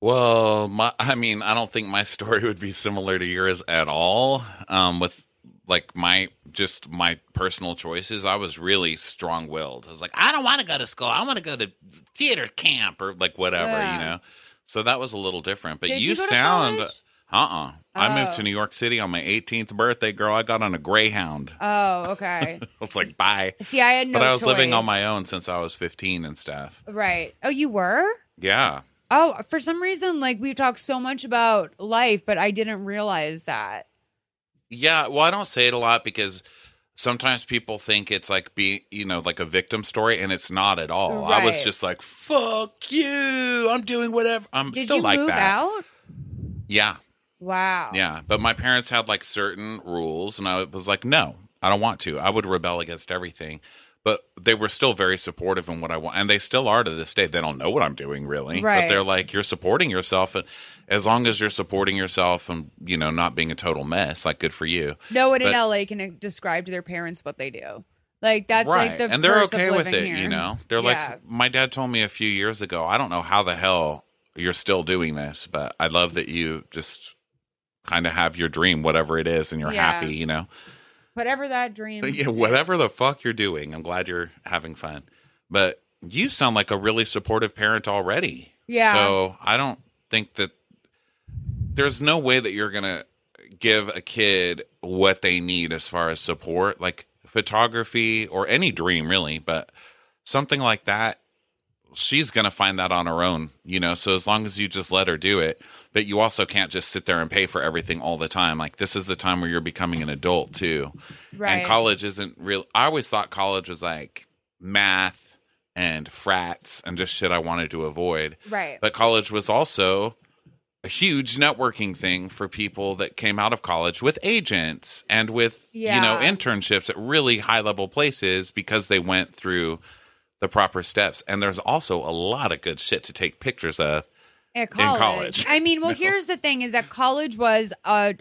Well, I don't think my story would be similar to yours at all. With like my personal choices, I was really strong-willed. I was like, I don't want to go to school. I want to go to theater camp or like whatever, So that was a little different. But you sound, I moved to New York City on my 18th birthday, girl. I got on a Greyhound. Oh, okay. I was like, bye. See, I had no choice. But I was living on my own since I was 15 and stuff. Right. Oh, you were? Yeah. Oh, for some reason, like, we've talked so much about life, but I didn't realize that. Yeah, well, I don't say it a lot because sometimes people think it's like like a victim story, and it's not at all. Right. I was just like, fuck you. I'm doing whatever. Did still you like move that. out? Yeah. Wow. Yeah. But my parents had like certain rules, and I was like, no, I don't want to. I would rebel against everything. But they were still very supportive in what I want. And they still are to this day. They don't know what I'm doing, really. Right. But they're like, you're supporting yourself. And as long as you're supporting yourself and, not being a total mess, like, good for you. No one in LA can describe to their parents what they do. Like, that's right. like the and they're curse okay of with living it, here. They're like, my dad told me a few years ago, I don't know how the hell you're still doing this, but I love that you just kind of have your dream, whatever it is, and you're happy, Whatever that dream. But yeah, whatever the fuck you're doing, I'm glad you're having fun. But you sound like a really supportive parent already. Yeah. So I don't think that there's no way that you're going to give a kid what they need as far as support, like photography or any dream, really. But something like that, she's going to find that on her own, so as long as you just let her do it. But you also can't just sit there and pay for everything all the time. Like, this is the time where you're becoming an adult too. Right. And college isn't real. I always thought college was like math and frats and just shit I wanted to avoid. Right. But college was also a huge networking thing for people that came out of college with agents and with, internships at really high level places because they went through the proper steps. And there's also a lot of good shit to take pictures of in college. I mean, well, here's the thing is that college was a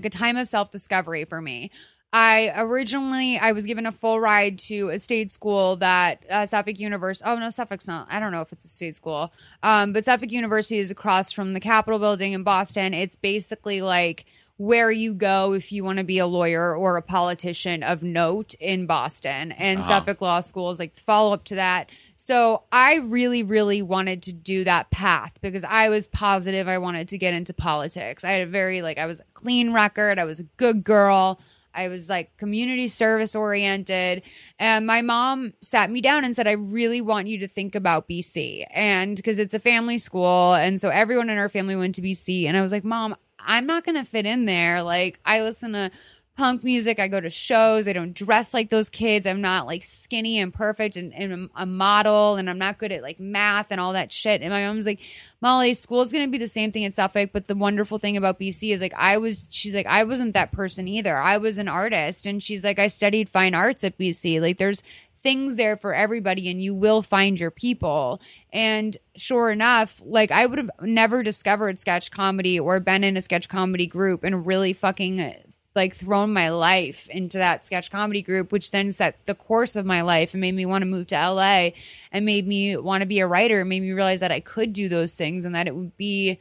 time of self-discovery for me. I was given a full ride to a state school that Suffolk University. Oh no, Suffolk's not. I don't know if it's a state school. But Suffolk University is across from the Capitol building in Boston. It's basically like where you go if you want to be a lawyer or a politician of note in Boston. And Suffolk Law School is like the follow-up to that. So I really, really wanted to do that path because I was positive I wanted to get into politics. I had I was a clean record. I was a good girl. I was like community service oriented. And my mom sat me down and said, I really want you to think about BC. And because it's a family school. And so everyone in our family went to BC. And I was like, Mom, I'm not going to fit in there. Like, I listen to punk music. I go to shows. I don't dress like those kids. I'm not like skinny and perfect and a model. And I'm not good at like math and all that shit. And my mom's like, Molly, school's going to be the same thing at Suffolk. But the wonderful thing about BC is she's like, I wasn't that person either. I was an artist. And she's like, I studied fine arts at BC. Like, there's things there for everybody and you will find your people. And sure enough, like, I would have never discovered sketch comedy or been in a sketch comedy group and really fucking like thrown my life into that sketch comedy group, which then set the course of my life and made me want to move to LA and made me want to be a writer, made me realize that I could do those things and that it would be,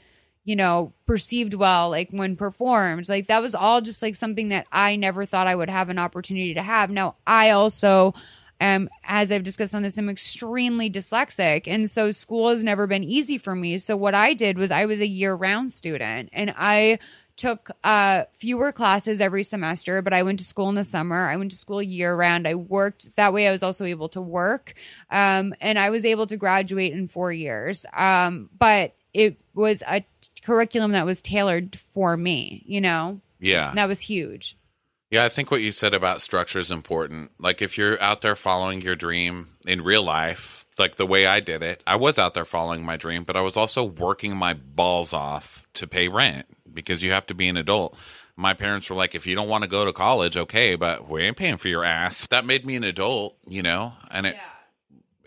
perceived well, like when performed. Like, that was all just like something that I never thought I would have an opportunity to have. Now, I also as I've discussed on this, I'm extremely dyslexic. And so school has never been easy for me. So what I did was I was a year-round student and I took fewer classes every semester, but I went to school in the summer. I went to school year-round. I worked. That way I was also able to work. And I was able to graduate in 4 years. But it was a curriculum that was tailored for me, Yeah. And that was huge. Yeah, I think what you said about structure is important. Like, if you're out there following your dream in real life, like the way I did it, I was out there following my dream, but I was also working my balls off to pay rent because you have to be an adult. My parents were like, if you don't want to go to college, okay, but we ain't paying for your ass. That made me an adult, and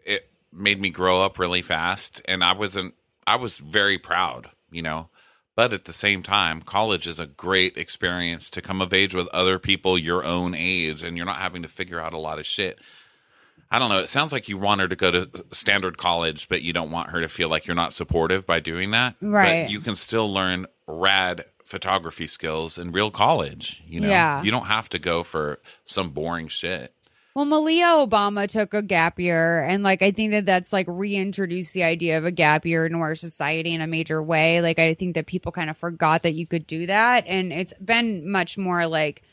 it made me grow up really fast. And I was very proud, But at the same time, college is a great experience to come of age with other people your own age, and you're not having to figure out a lot of shit. I don't know. It sounds like you want her to go to standard college, but you don't want her to feel like you're not supportive by doing that. Right. But you can still learn rad photography skills in real college. Yeah. You don't have to go for some boring shit. Well, Malia Obama took a gap year, and like I think that's like reintroduced the idea of a gap year into our society in a major way. Like, I think that people kind of forgot that you could do that, and it's been much more like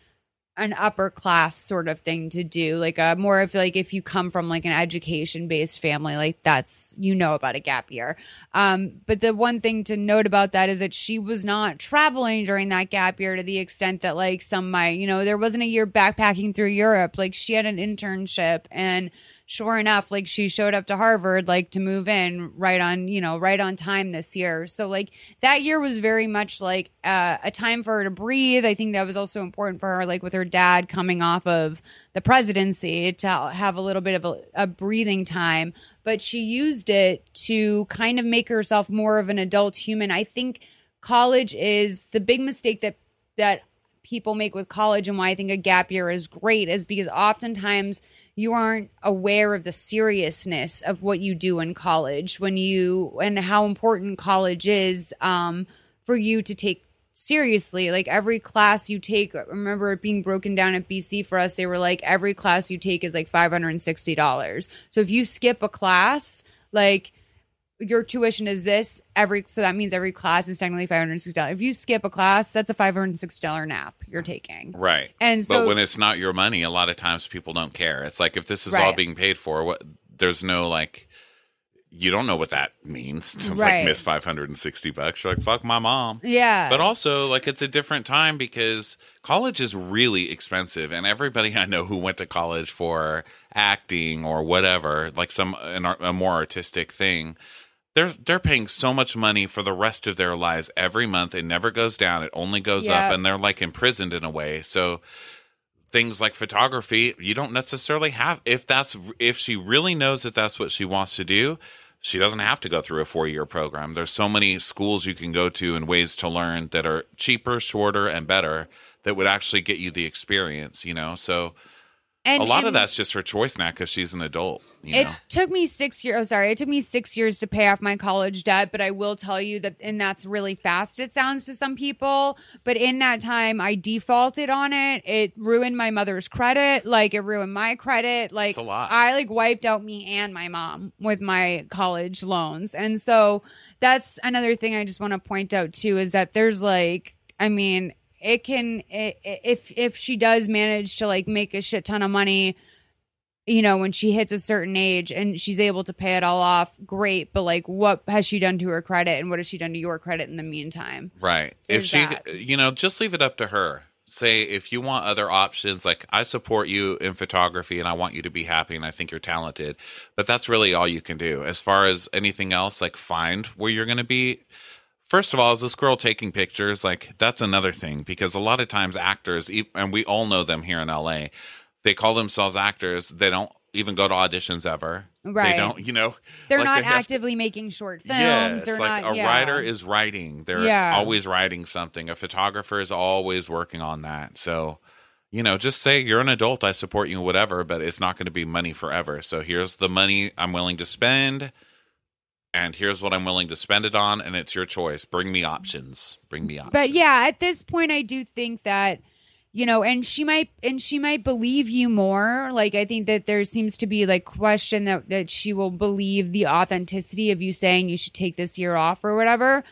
an upper class sort of thing to do, like a more of like if you come from like an education based family, like that's, you know, about a gap year. But the one thing to note about that is that she was not traveling during that gap year to the extent that like some might, you know, there wasn't a year backpacking through Europe. Like she had an internship, and sure enough, like she showed up to Harvard, like to move in right on time this year. So like that year was very much like a time for her to breathe. I think that was also important for her, like with her dad coming off of the presidency, to have a little bit of a breathing time. But she used it to kind of make herself more of an adult human. I think college is the big mistake that people make with college, and why I think a gap year is great is because oftentimes you aren't aware of the seriousness of what you do in college and how important college is for you to take seriously. Like every class you take, I remember it being broken down at BC for us. They were like, every class you take is like $560. So if you skip a class, like your tuition is this so that means every class is technically $560. If you skip a class, that's a $560 nap you're taking. Right. And so, but when it's not your money, a lot of times people don't care. It's like, if this is all being paid for, there's no like, you don't know what that means to like miss $560. You're like, fuck my mom. Yeah. But also like, it's a different time because college is really expensive, and everybody I know who went to college for acting or whatever, like a more artistic thing, they're paying so much money for the rest of their lives every month. It never goes down. It only goes up, and they're like imprisoned in a way. So things like photography, you don't necessarily have, if she really knows that that's what she wants to do, she doesn't have to go through a 4-year program. There's so many schools you can go to and ways to learn that are cheaper, shorter, and better that would actually get you the experience, you know? So a lot of that's just her choice now because she's an adult. It took me 6 years. Oh, sorry. It took me 6 years to pay off my college debt, but I will tell you that, and that's really fast, it sounds to some people, but in that time I defaulted on it. It ruined my mother's credit. Like it ruined my credit. Like a lot. I like wiped out me and my mom with my college loans. And so that's another thing I just want to point out too, is that there's like, I mean, if she does manage to like make a shit ton of money, you know, when she hits a certain age and she's able to pay it all off, great. But like, what has she done to her credit, and what has she done to your credit in the meantime? Right. If she, just leave it up to her. Say, if you want other options, like I support you in photography and I want you to be happy and I think you're talented, but that's really all you can do. As far as anything else, like find where you're going to be. First of all, is this girl taking pictures? Like, that's another thing, because a lot of times actors, and we all know them here in LA, they call themselves actors. They don't even go to auditions ever. Right. They don't, They're like not actively making short films. Yes, They're like not, a writer is writing. They're always writing something. A photographer is always working on that. So, just say you're an adult. I support you, whatever, but it's not going to be money forever. So here's the money I'm willing to spend. And here's what I'm willing to spend it on, and it's your choice. Bring me options. But yeah, at this point, I do think that, and she might believe you more. Like, I think that there seems to be like question that she will believe the authenticity of you saying you should take this year off or whatever.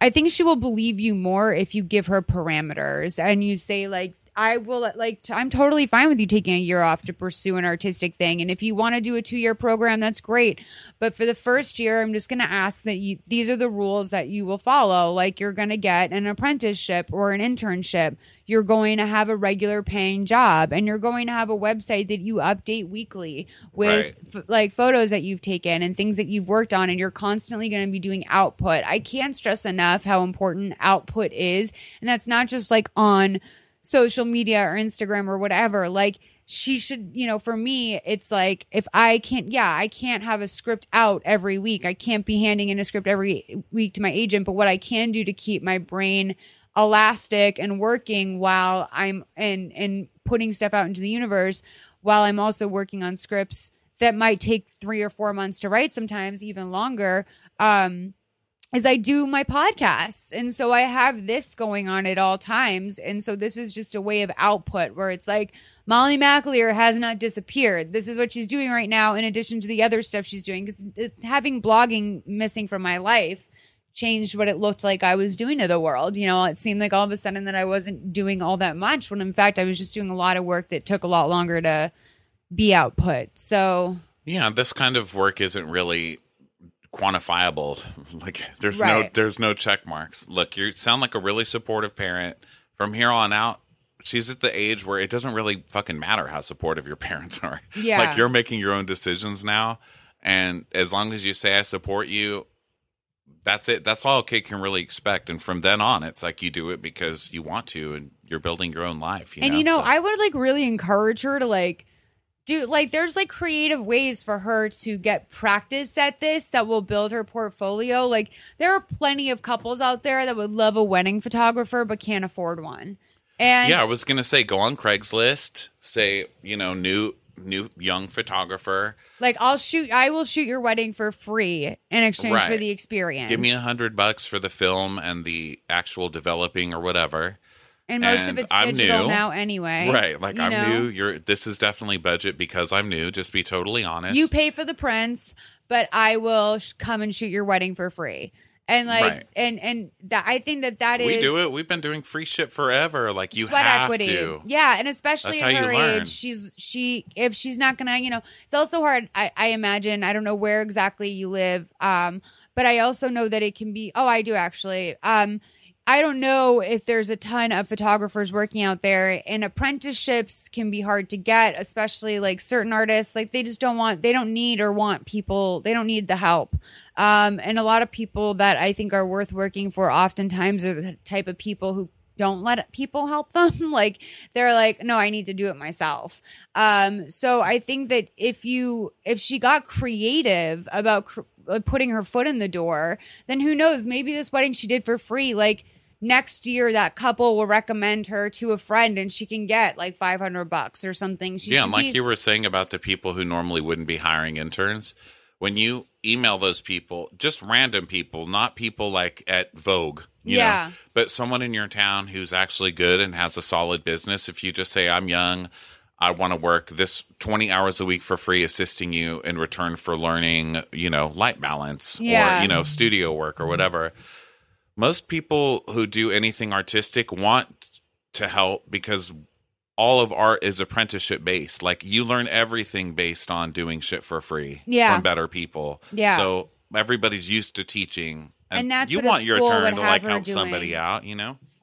I think she will believe you more if you give her parameters and you say like, I'm totally fine with you taking a year off to pursue an artistic thing. And if you want to do a 2-year program, that's great. But for the first year, I'm just going to ask that these are the rules that you will follow. Like, you're going to get an apprenticeship or an internship. You're going to have a regular paying job, and you're going to have a website that you update weekly with like photos that you've taken and things that you've worked on. And you're constantly going to be doing output. I can't stress enough how important output is. And that's not just like on social media or Instagram or whatever. Like, she should, for me, it's like, if I can't have a script out every week. I can't be handing in a script every week to my agent. But what I can do to keep my brain elastic and working while I'm and putting stuff out into the universe, while I'm also working on scripts that might take 3 or 4 months to write, sometimes even longer, is I do my podcasts. And so I have this going on at all times. And so this is just a way of output where it's like, Molly McAleer has not disappeared. This is what she's doing right now, in addition to the other stuff she's doing. Because having blogging missing from my life changed what it looked like I was doing to the world. You know, it seemed like all of a sudden that I wasn't doing all that much, when in fact I was just doing a lot of work that took a lot longer to be output. So yeah, this kind of work isn't really quantifiable. Like there's no check marks. Look, you sound like a really supportive parent. From here on out, she's at the age where it doesn't really fucking matter how supportive your parents are. Yeah. Like you're making your own decisions now. And as long as you say, I support you, that's it. That's all a kid can really expect. And from then on, it's like you do it because you want to, and you're building your own life. I would like really encourage her to like do like, there's like creative ways for her to get practice at this that will build her portfolio. Like there are plenty of couples out there that would love a wedding photographer but can't afford one. And yeah, I was going to say, go on Craigslist, say, new young photographer. Like I will shoot your wedding for free in exchange for the experience. Give me $100 for the film and the actual developing or whatever. And most of it's digital now anyway. Right. Like I'm new. This is definitely budget because I'm new. Just be totally honest. You pay for the prints, but I will come and shoot your wedding for free. And like, and that I think that is. We do it. We've been doing free shit forever. Like you sweat have equity. to. Yeah, and especially That's at her age, if she's not gonna, it's also hard. I imagine. I don't know where exactly you live, but I also know that it can be. Oh, I do actually. I don't know if there's a ton of photographers working out there, and apprenticeships can be hard to get, especially like certain artists, like they don't need the help. And a lot of people that I think are worth working for oftentimes are the type of people who don't let people help them. Like they're like, no, I need to do it myself. So I think that if she got creative about putting her foot in the door, then who knows, maybe this wedding she did for free, like next year that couple will recommend her to a friend and she can get like $500 or something. You were saying about the people who normally wouldn't be hiring interns, when you email those people, just random people, not people like at Vogue, you know, but someone in your town who's actually good and has a solid business. If you just say, I'm young, I want to work this 20 hours a week for free, assisting you in return for learning, light balance or, studio work or whatever. Most people who do anything artistic want to help because all of art is apprenticeship based. Like you learn everything based on doing shit for free from better people. Yeah. So everybody's used to teaching, and that's you want your turn to like help somebody out,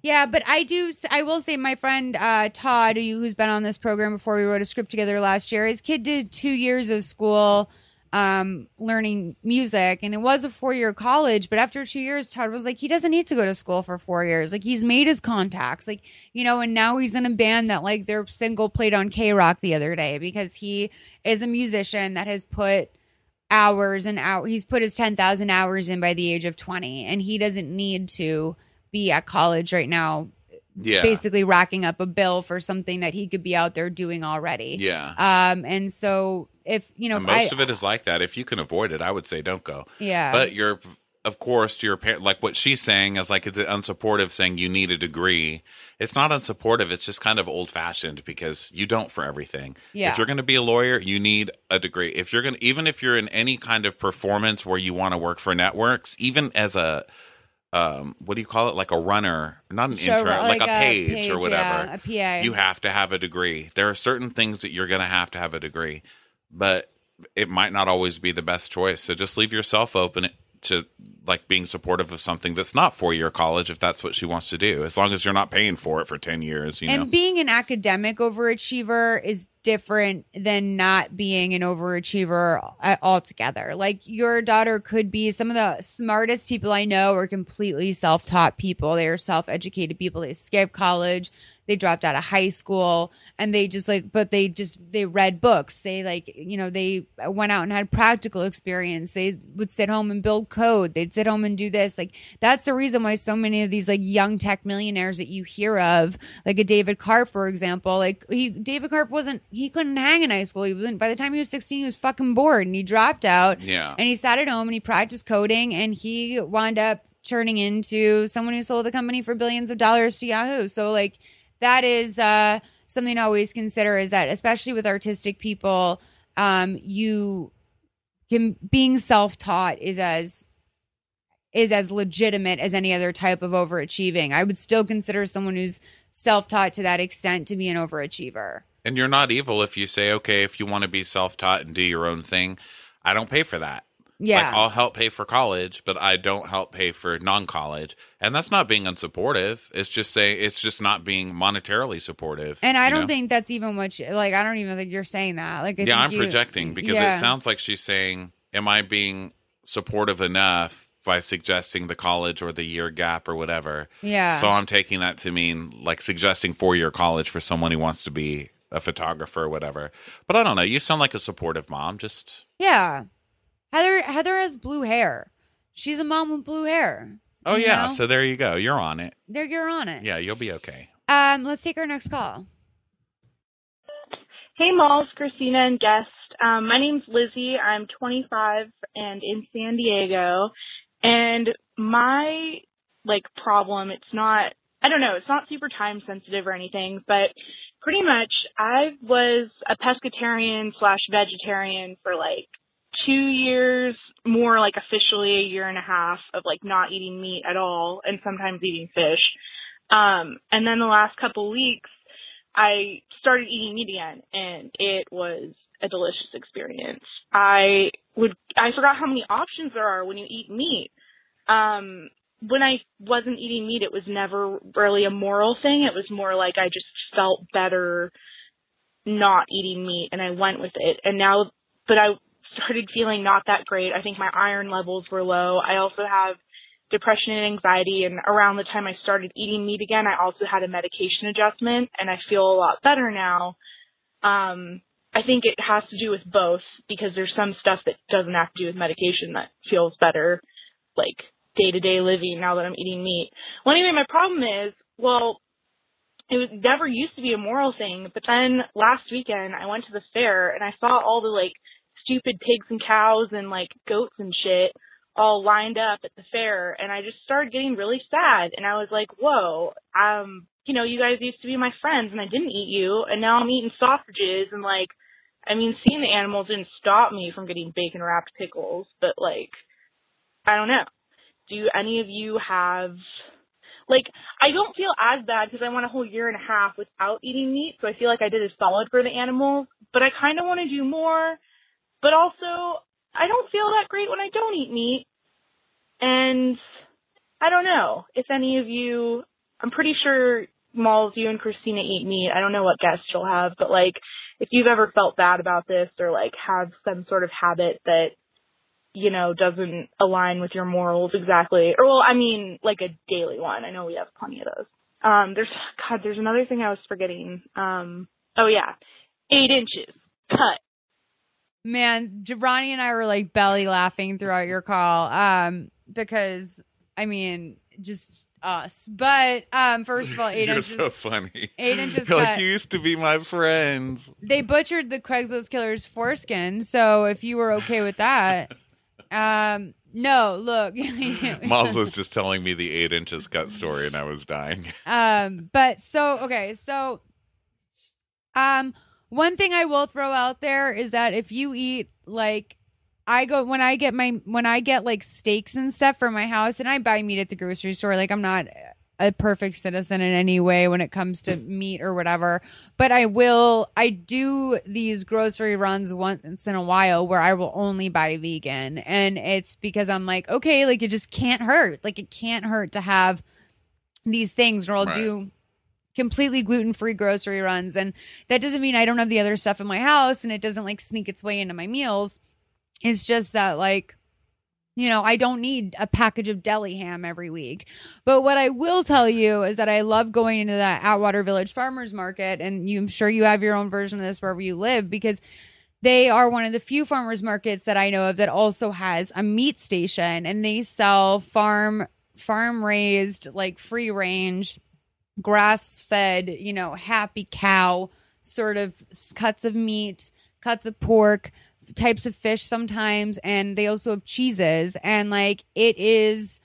Yeah, but I will say my friend Todd, who's been on this program before, we wrote a script together last year. His kid did 2 years of school learning music, and it was a 4-year college, but after 2 years, Todd was like, he doesn't need to go to school for 4 years. Like he's made his contacts, like, and now he's in a band that like their single played on K-Rock the other day because he is a musician that has put hours and hours. He's put his 10,000 hours in by the age of 20, and he doesn't need to be at college right now, basically racking up a bill for something that he could be out there doing already. Yeah. And so if, and most of it is like that. If you can avoid it, I would say don't go. Yeah. But of course, to your parent, like what she's saying is like, is it unsupportive saying you need a degree? It's not unsupportive. It's just kind of old fashioned because you don't for everything. Yeah. If you're going to be a lawyer, you need a degree. Even if you're in any kind of performance where you want to work for networks, even as a, what do you call it? Like a runner, not an intern, like a page or whatever. A PA. You have to have a degree. There are certain things that you're going to have a degree, but it might not always be the best choice. So just leave yourself open to like being supportive of something that's not 4-year college if that's what she wants to do, as long as you're not paying for it for 10 years. And being an academic overachiever is different than not being an overachiever altogether. Like your daughter could be, some of the smartest people I know are completely self-taught people. They are self-educated people. They skipped college. They dropped out of high school, and they read books. They they went out and had practical experience. They would sit home and build code. They'd sit home and do this. Like that's the reason why so many of these like young tech millionaires that you hear of, like a David Karp, for example, like David Karp he couldn't hang in high school. By the time he was 16, he was fucking bored and he dropped out. Yeah. And he sat at home and he practiced coding, and he wound up turning into someone who sold a company for billions of dollars to Yahoo. So like, that is something to always consider, is that especially with artistic people, being self-taught is as is as legitimate as any other type of overachieving. I would still consider someone who's self-taught to that extent to be an overachiever. And you're not evil if you say, okay, if you want to be self-taught and do your own thing, I don't pay for that. Yeah. Like, I'll help pay for college, but I don't help pay for non-college. And that's not being unsupportive. It's just saying, it's just not being monetarily supportive. And I don't think that's even what I don't even think you're saying that. Like, I'm projecting because it sounds like she's saying, am I being supportive enough by suggesting the college or the year gap or whatever? Yeah. So I'm taking that to mean like suggesting 4-year college for someone who wants to be a photographer or whatever. But I don't know. You sound like a supportive mom. Just yeah. Heather has blue hair. She's a mom with blue hair. Oh yeah, so there you go. You're on it. You're on it. Yeah, you'll be okay. Let's take our next call. Hey, Malls, Christina, and guest. My name's Lizzie. I'm 25 and in San Diego. And my problem, it's not super time sensitive or anything, but pretty much I was a pescatarian/vegetarian for 2 years, more officially a year and a half of not eating meat at all and sometimes eating fish. And then the last couple weeks I started eating meat again, and it was a delicious experience. I forgot how many options there are when you eat meat. When I wasn't eating meat, it was never really a moral thing. It was more like I just felt better not eating meat, and I went with it. And now, but I started feeling not that great. I think my iron levels were low. I also have depression and anxiety, and around the time I started eating meat again, I also had a medication adjustment, and I feel a lot better now. I think it has to do with both, because there's some stuff that doesn't have to do with medication that feels better, day-to-day living now that I'm eating meat. Well, anyway, my problem is, it never used to be a moral thing, but then last weekend I went to the fair and I saw all the stupid pigs and cows and goats and shit all lined up at the fair, and I just started getting really sad, and I was like, whoa, you guys used to be my friends and I didn't eat you, and now I'm eating sausages, and seeing the animals didn't stop me from getting bacon wrapped pickles, but I don't know. Do any of you have, I don't feel as bad because I went a whole year and a half without eating meat, so I feel like I did a solid for the animals, but I kind of want to do more, but also I don't feel that great when I don't eat meat, and I don't know if any of you, I'm pretty sure, Malls, you and Christina eat meat. I don't know what guests you'll have, but if you've ever felt bad about this or have some sort of habit that doesn't align with your morals exactly. Or, a daily one. I know we have plenty of those. There's another thing I was forgetting. 8 inches. Cut. Man, Ronnie and I were belly laughing throughout your call. Because, just us. But, first of all, 8 inches. You're so funny. 8 inches You're cut. you used to be my friends. They butchered the Craigslist killer's foreskin. So if you were okay with that. No, look. Miles was just telling me the 8 inches cut story and I was dying. One thing I will throw out there is that if you eat when I get steaks and stuff for my house, and I buy meat at the grocery store, I'm not a perfect citizen in any way when it comes to meat or whatever, but I do these grocery runs once in a while where I will only buy vegan, and it's because I'm okay, it just can't hurt. It can't hurt to have these things, or I'll do completely gluten-free grocery runs, and that doesn't mean I don't have the other stuff in my house and it doesn't sneak its way into my meals. It's just that I don't need a package of deli ham every week. But what I will tell you is that I love going into that Atwater Village Farmers Market, and I'm sure you have your own version of this wherever you live, because they are one of the few farmers markets that I know of that also has a meat station, and they sell farm raised, free range, grass fed, happy cow sort of cuts of meat, cuts of pork, types of fish sometimes, and they also have cheeses, and it is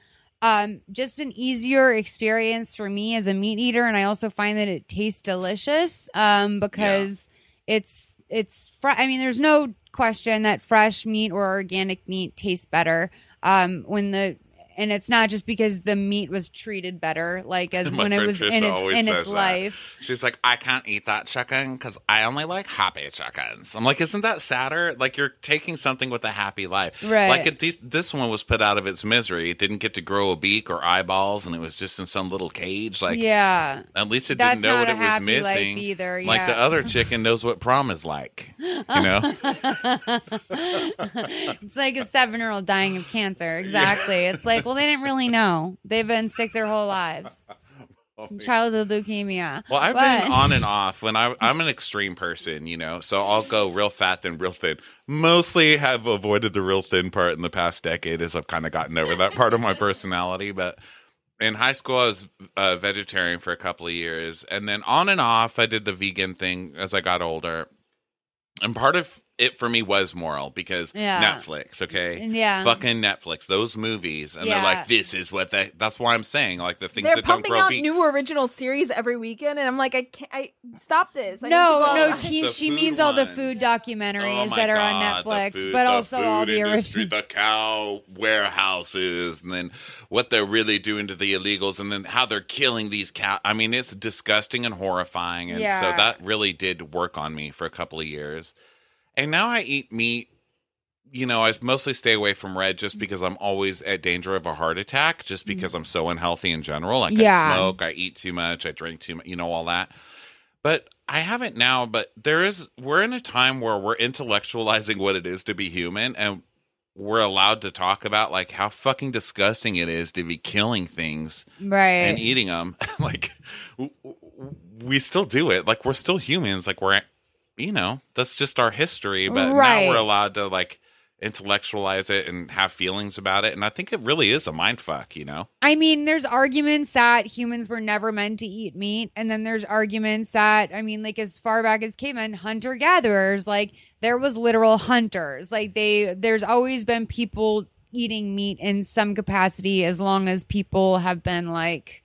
just an easier experience for me as a meat eater, and I also find that it tastes delicious because it's there's no question that fresh meat or organic meat tastes better when the And it's not just because the meat was treated better, like as when it was in its life. She's like, I can't eat that chicken because I only like happy chickens. I'm like, isn't that sadder? Like, you're taking something with a happy life. Right. Like, this one was put out of its misery. It didn't get to grow a beek or eyeballs, and it was just in some little cage. Like, yeah. At least it didn't know what it was missing. Either. Yeah. Like the other chicken knows what prom is like. You know? It's like a 7-year-old dying of cancer. Exactly. Yeah. It's like, well, they didn't really know. They've been sick their whole lives. Childhood leukemia. Well, I've been on and off when I'm an extreme person, you know, so I'll go real fat then real thin. Mostly have avoided the real thin part in the past decade as I've kind of gotten over that part of my personality. But in high school, I was a vegetarian for a couple of years. And then on and off, I did the vegan thing as I got older. And part of it for me was moral because Netflix, okay? Yeah. Fucking Netflix, those movies. And they're like, this is what that's why I'm saying, like the things they're that don't grow pumping out new original series every weekend. And I'm like, I stop this. She means all the food documentaries that are on Netflix, but also all the original. The cow warehouses, and then what they're really doing to the illegals, and then how they're killing these cows. I mean, it's disgusting and horrifying. And so that really did work on me for a couple of years. And now I eat meat, you know, I mostly stay away from red just because I'm always at danger of a heart attack, just because I'm so unhealthy in general. Like I smoke, I eat too much, I drink too much, you know, all that. But I haven't now, but we're in a time where we're intellectualizing what it is to be human, and we're allowed to talk about like how fucking disgusting it is to be killing things and eating them. Like we still do it. Like we're still humans. Like you know, that's just our history, but now we're allowed to like intellectualize it and have feelings about it. And I think it really is a mind fuck, you know? I mean, there's arguments that humans were never meant to eat meat. And then there's arguments that, I mean, like as far back as cavemen, hunter-gatherers, like there was literal hunters. Like there's always been people eating meat in some capacity as long as people have been like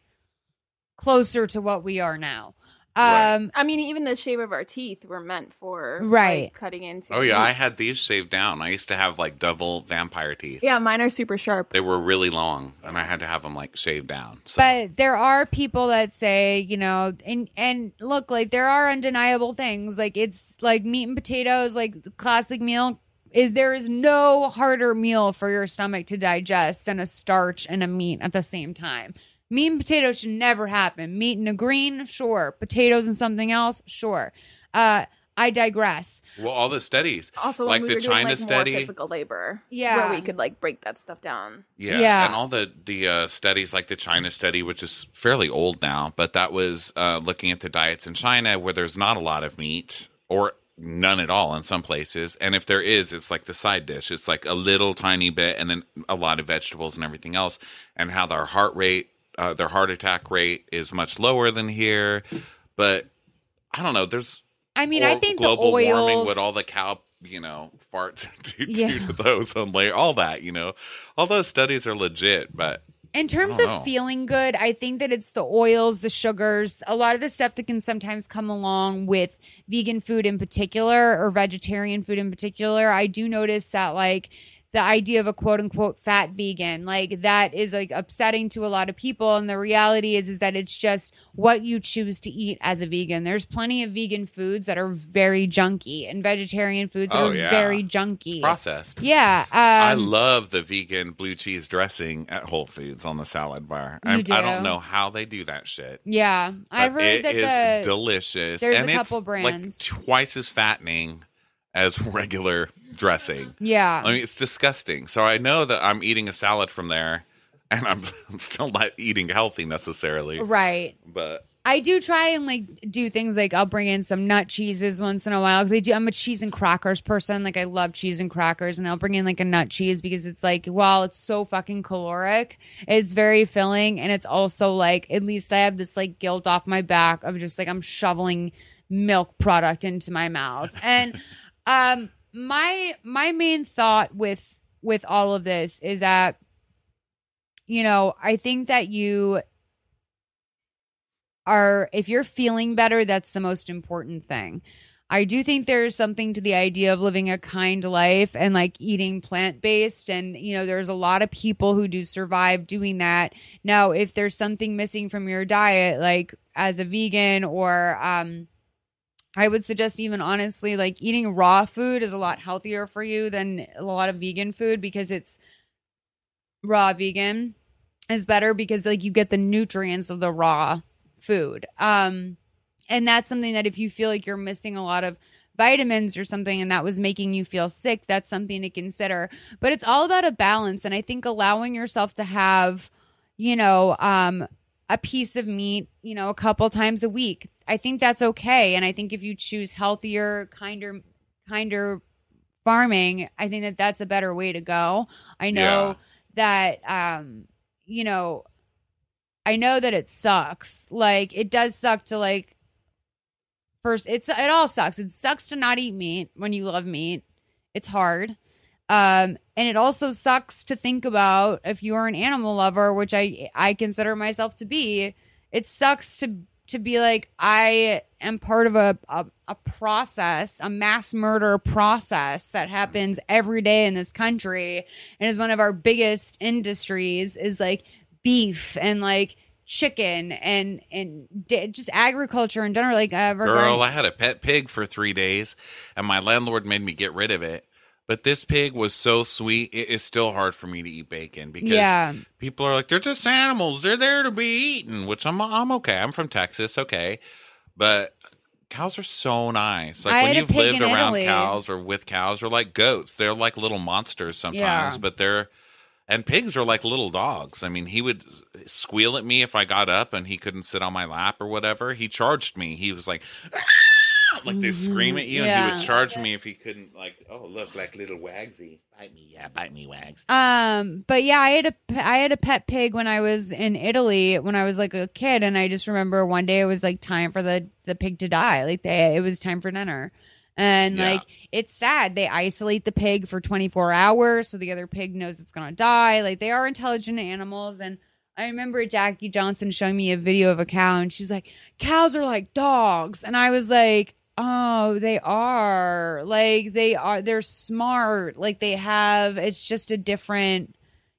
closer to what we are now. I mean, even the shape of our teeth were meant for like, cutting into. Oh, yeah. I had these shaved down. I used to have like double vampire teeth. Yeah, mine are super sharp. They were really long, and I had to have them like shaved down. So. But there are people that say, you know, and look, like there are undeniable things. Like it's like meat and potatoes, like the classic meal. There is no harder meal for your stomach to digest than a starch and a meat at the same time. Meat and potatoes should never happen. Meat and a green, sure. Potatoes and something else, sure. I digress. Well, all the studies, also like the China doing, study, more physical labor, where we could like break that stuff down. Yeah. And all the studies, like the China study, which is fairly old now, but that was looking at the diets in China where there's not a lot of meat or none at all in some places, and if there is, it's like the side dish. It's like a little tiny bit, and then a lot of vegetables and everything else, and how their heart attack rate is much lower than here. But I don't know. I think global the oils, warming, what all the cow, you know, farts do to those on layer, all that, you know, all those studies are legit. But in terms of feeling good, I think that it's the oils, the sugars, a lot of the stuff that can sometimes come along with vegan food in particular, or vegetarian food in particular. I do notice that like the idea of a quote unquote fat vegan, like that is like upsetting to a lot of people. And the reality is that it's just what you choose to eat as a vegan. There's plenty of vegan foods that are very junky and vegetarian foods that are very junky. It's processed. Yeah. I love the vegan blue cheese dressing at Whole Foods on the salad bar. I don't know how they do that shit. Yeah. I've heard that it is delicious. There's and a couple brands. Like twice as fattening as regular dressing. Yeah. I mean, it's disgusting. So I know that I'm eating a salad from there, and I'm still not eating healthy necessarily. Right. But I do try and like do things like I'll bring in some nut cheeses once in a while because I'm a cheese and crackers person. Like I love cheese and crackers, and I'll bring in like a nut cheese because it's like, while it's so fucking caloric, it's very filling, and it's also like, at least I have this like guilt off my back of just like I'm shoveling milk product into my mouth. And my main thought with all of this is that, you know, I think that if you're feeling better, that's the most important thing. I do think there's something to the idea of living a kind life and like eating plant-based. And, you know, there's a lot of people who do survive doing that. Now, if there's something missing from your diet, like as a vegan or I would suggest even honestly, like eating raw food is a lot healthier for you than a lot of vegan food because it's raw vegan is better because like you get the nutrients of the raw food. And that's something that if you feel like you're missing a lot of vitamins or something and that was making you feel sick, that's something to consider. But it's all about a balance. And I think allowing yourself to have, you know, a piece of meat, you know, a couple times a week, I think that's okay. And I think if you choose healthier, kinder farming, I think that that's a better way to go. I know that, you know, I know that it sucks. Like it does suck to like, first, it all sucks. It sucks to not eat meat when you love meat. It's hard. And it also sucks to think about if you are an animal lover, which I consider myself to be. It sucks to be like, I am part of a process, a mass murder process that happens every day in this country and is one of our biggest industries is like beef and like chicken and just agriculture in general. Like, girl, I had a pet pig for 3 days, and my landlord made me get rid of it. But this pig was so sweet, it is still hard for me to eat bacon because people are like, they're just animals, they're there to be eaten. Which I'm okay. I'm from Texas, okay, but cows are so nice. Like when you've lived around cows or with cows, or like goats, they're like little monsters sometimes, but they're. And pigs are like little dogs. I mean, he would squeal at me if I got up and he couldn't sit on my lap or whatever. He charged me. He was like, ah! Like they scream at you, and he would charge me if he couldn't. Like, oh, look, like little Wagsy, bite me, Wags. But yeah, I had a pet pig when I was in Italy when I was like a kid, and I just remember one day it was like time for the pig to die. Like it was time for dinner. And like, it's sad. They isolate the pig for 24 hours. So the other pig knows it's going to die. Like they are intelligent animals. And I remember Jackie Johnson showing me a video of a cow and she's like, cows are like dogs. And I was like, oh, they are like, they're smart. Like it's just a different,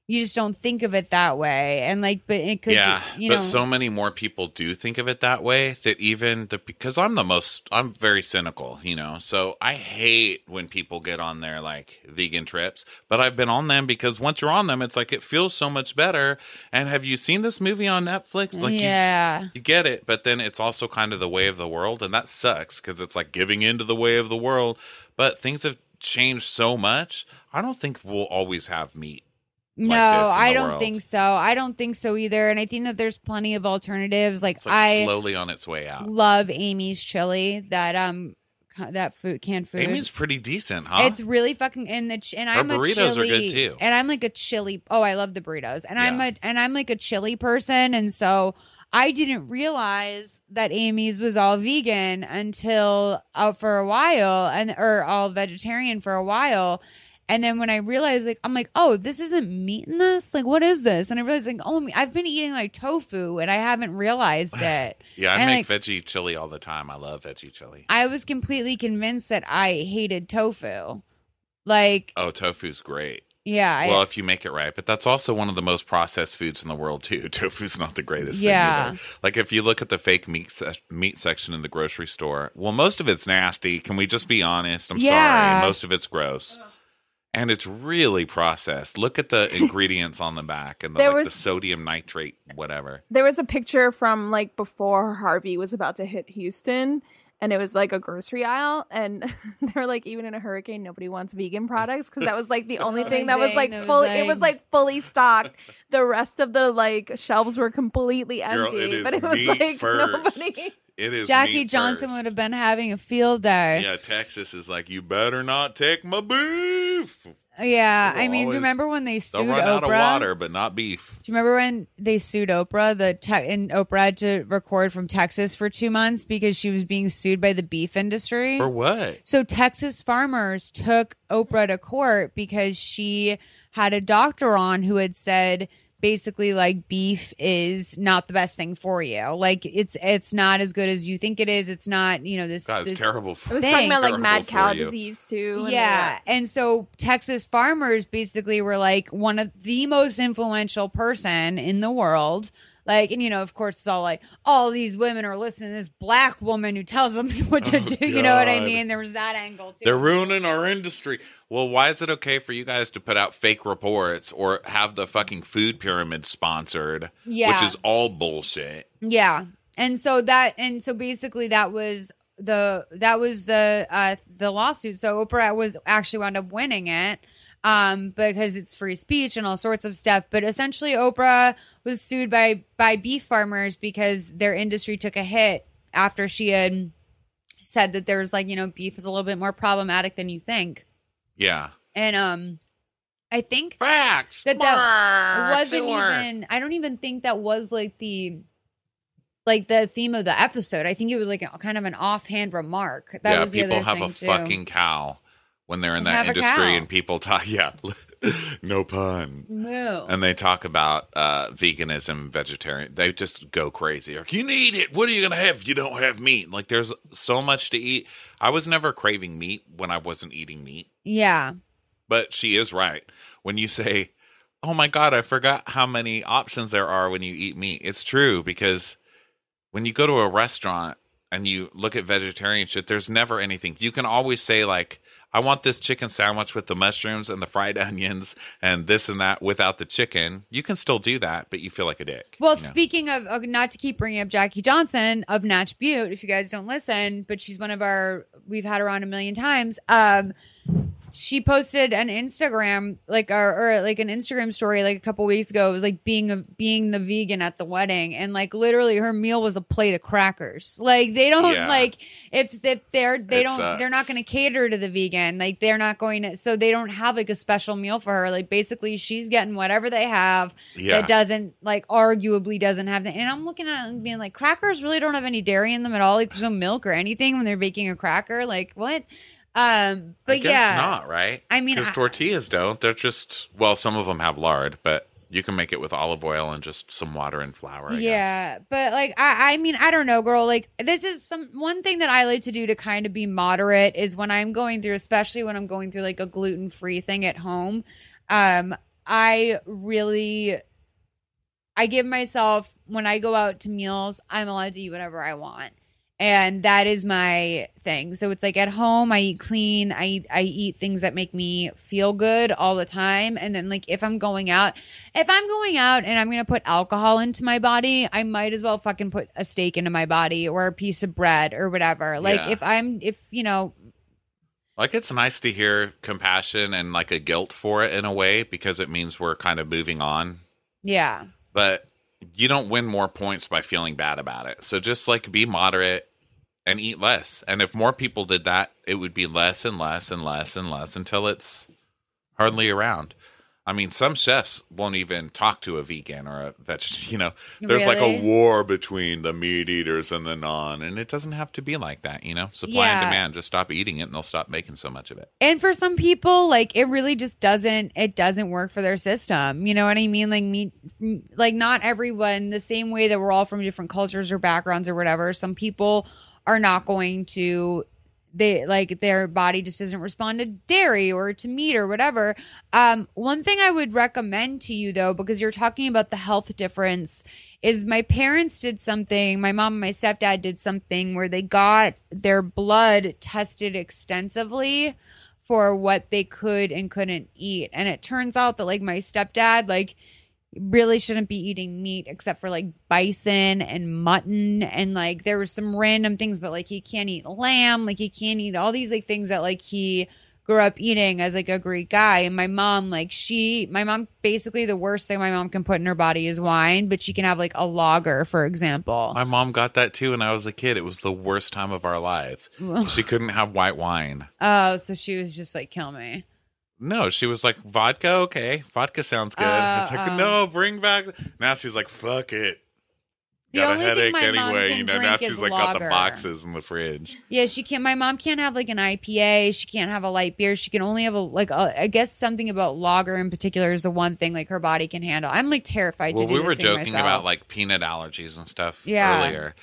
you just don't think of it that way. And like, but it could, you know. But so many more people do think of it that way that even because I'm very cynical, you know, so I hate when people get on their like vegan trips, but I've been on them because once you're on them, it's like, it feels so much better. And have you seen this movie on Netflix? Like, you get it. But then it's also kind of the way of the world. And that sucks because it's like giving into the way of the world. But things have changed so much. I don't think we'll always have meat. No, I don't think so. I don't think so either. And I think that there's plenty of alternatives. Like I slowly on its way out. Love Amy's chili. That canned food. Amy's pretty decent, huh? It's really fucking and I'm a chili. Burritos are good too. And I'm like a chili. Oh, I love the burritos. And I'm like a chili person. And so I didn't realize that Amy's was all vegan until for a while, or all vegetarian for a while. And then when I realized, like, I'm like, oh, this isn't meat in this? Like, what is this? And I realized, like, oh, I've been eating, like, tofu, and I haven't realized it. I make veggie chili all the time. I love veggie chili. I was completely convinced that I hated tofu. Like... Oh, tofu's great. Yeah. Well, if you make it right. But that's also one of the most processed foods in the world, too. Tofu's not the greatest thing either. Like, if you look at the fake meat section in the grocery store, well, most of it's nasty. Can we just be honest? I'm sorry. Most of it's gross. And it's really processed. Look at the ingredients on the back and the sodium nitrate, whatever. There was a picture from like before Harvey was about to hit Houston, and it was like a grocery aisle, and they're like, even in a hurricane, nobody wants vegan products because that was like the only thing that was like fully. It was like fully stocked. The rest of the like shelves were completely empty, but it was like first. Nobody. It is Jackie Johnson would have been having a field day. Yeah, Texas is like, you better not take my beef. Yeah, I mean, remember when they sued Oprah? They'll run out of water, but not beef. Do you remember when they sued Oprah? And Oprah had to record from Texas for 2 months because she was being sued by the beef industry. For what? So Texas farmers took Oprah to court because she had a doctor on who had said basically like beef is not the best thing for you. Like it's not as good as you think it is. It's not, this. God, it's terrible for I was talking about like mad cow disease too. Yeah. And so Texas farmers basically were like one of the most influential person in the world. Like, and of course, it's all like, all these women are listening to this black woman who tells them what to do. God. You know what I mean? There was that angle, too. They're ruining our industry. Well, why is it okay for you guys to put out fake reports or have the fucking food pyramid sponsored, which is all bullshit? Yeah. And so basically that was the lawsuit. So Oprah was actually wound up winning it. Because it's free speech and all sorts of stuff. But essentially Oprah was sued by beef farmers because their industry took a hit after she had said that there's like, beef is a little bit more problematic than you think. Yeah. And I think facts that wasn't even, I don't even think that was like the theme of the episode. I think it was like kind of an offhand remark. That was the people other have thing a too. fucking cow. When they're in that industry and people talk, no pun. No. And they talk about veganism, vegetarian. They just go crazy. Like, you need it. What are you going to have if you don't have meat? Like, there's so much to eat. I was never craving meat when I wasn't eating meat. Yeah. But she is right. When you say, oh my God, I forgot how many options there are when you eat meat. It's true, because when you go to a restaurant and you look at vegetarian shit, there's never anything. You can always say like, I want this chicken sandwich with the mushrooms and the fried onions and this and that without the chicken. You can still do that, but you feel like a dick. Well, speaking of, not to keep bringing up Jackie Johnson of Natch Butte, if you guys don't listen, but she's one of we've had her on a million times. She posted an Instagram, or like an Instagram story like a couple weeks ago. It was like being the vegan at the wedding, and like literally her meal was a plate of crackers. Like they don't like if they're not going to cater to the vegan. Like they're not going to, so they don't have like a special meal for her. Like basically she's getting whatever they have that doesn't like arguably doesn't have the. And I'm looking at it and being like, crackers really don't have any dairy in them at all. Like there's no milk or anything when they're baking a cracker. Like what? But I guess not, right? I mean, because tortillas don't. They're just, well, some of them have lard, but you can make it with olive oil and just some water and flour. I guess. But like, I mean, I don't know, girl. Like, this is one thing that I like to do to kind of be moderate is when I'm going through, especially when I'm going through like a gluten-free thing at home. I give myself, when I go out to meals, I'm allowed to eat whatever I want. And that is my thing. So it's like at home, I eat clean. I eat things that make me feel good all the time. And then like if I'm going out and I'm going to put alcohol into my body, I might as well fucking put a steak into my body or a piece of bread or whatever. Like like it's nice to hear compassion and like a guilt for it in a way, because it means we're kind of moving on. Yeah. But you don't win more points by feeling bad about it. So just like be moderate and eat less. And if more people did that, it would be less and less and less and less until it's hardly around. I mean, some chefs won't even talk to a vegan or a vegetarian. There's like a war between the meat eaters and the non, and it doesn't have to be like that, Supply and demand. Just stop eating it and they'll stop making so much of it. And for some people, like, it really just doesn't work for their system. You know what I mean? Like, meat, like, not everyone, the same way that we're all from different cultures or backgrounds or whatever, some people are not going to, their body just doesn't respond to dairy or to meat or whatever. One thing I would recommend to you, though, because you're talking about the health difference, is my parents did something, my mom and my stepdad did something where they got their blood tested extensively for what they could and couldn't eat. And it turns out that like my stepdad, like, really shouldn't be eating meat except for like bison and mutton, and like there were some random things, but like he can't eat lamb, like he can't eat all these like things that like he grew up eating as like a Greek guy. And my mom basically, the worst thing my mom can put in her body is wine, but she can have like a lager, for example. My mom got that too when I was a kid. It was the worst time of our lives. She couldn't have white wine. Oh, so she was just like, kill me. No, she was like, vodka, okay. Vodka sounds good. It's like, no, bring back. Now she's like, fuck it. got a headache anyway. Now she's like got the boxes in the fridge. Yeah, she can't. My mom can't have like an IPA. She can't have a light beer. She can only have I guess something about lager in particular is the one thing like her body can handle. I'm like terrified to do this. We were joking about like peanut allergies and stuff earlier.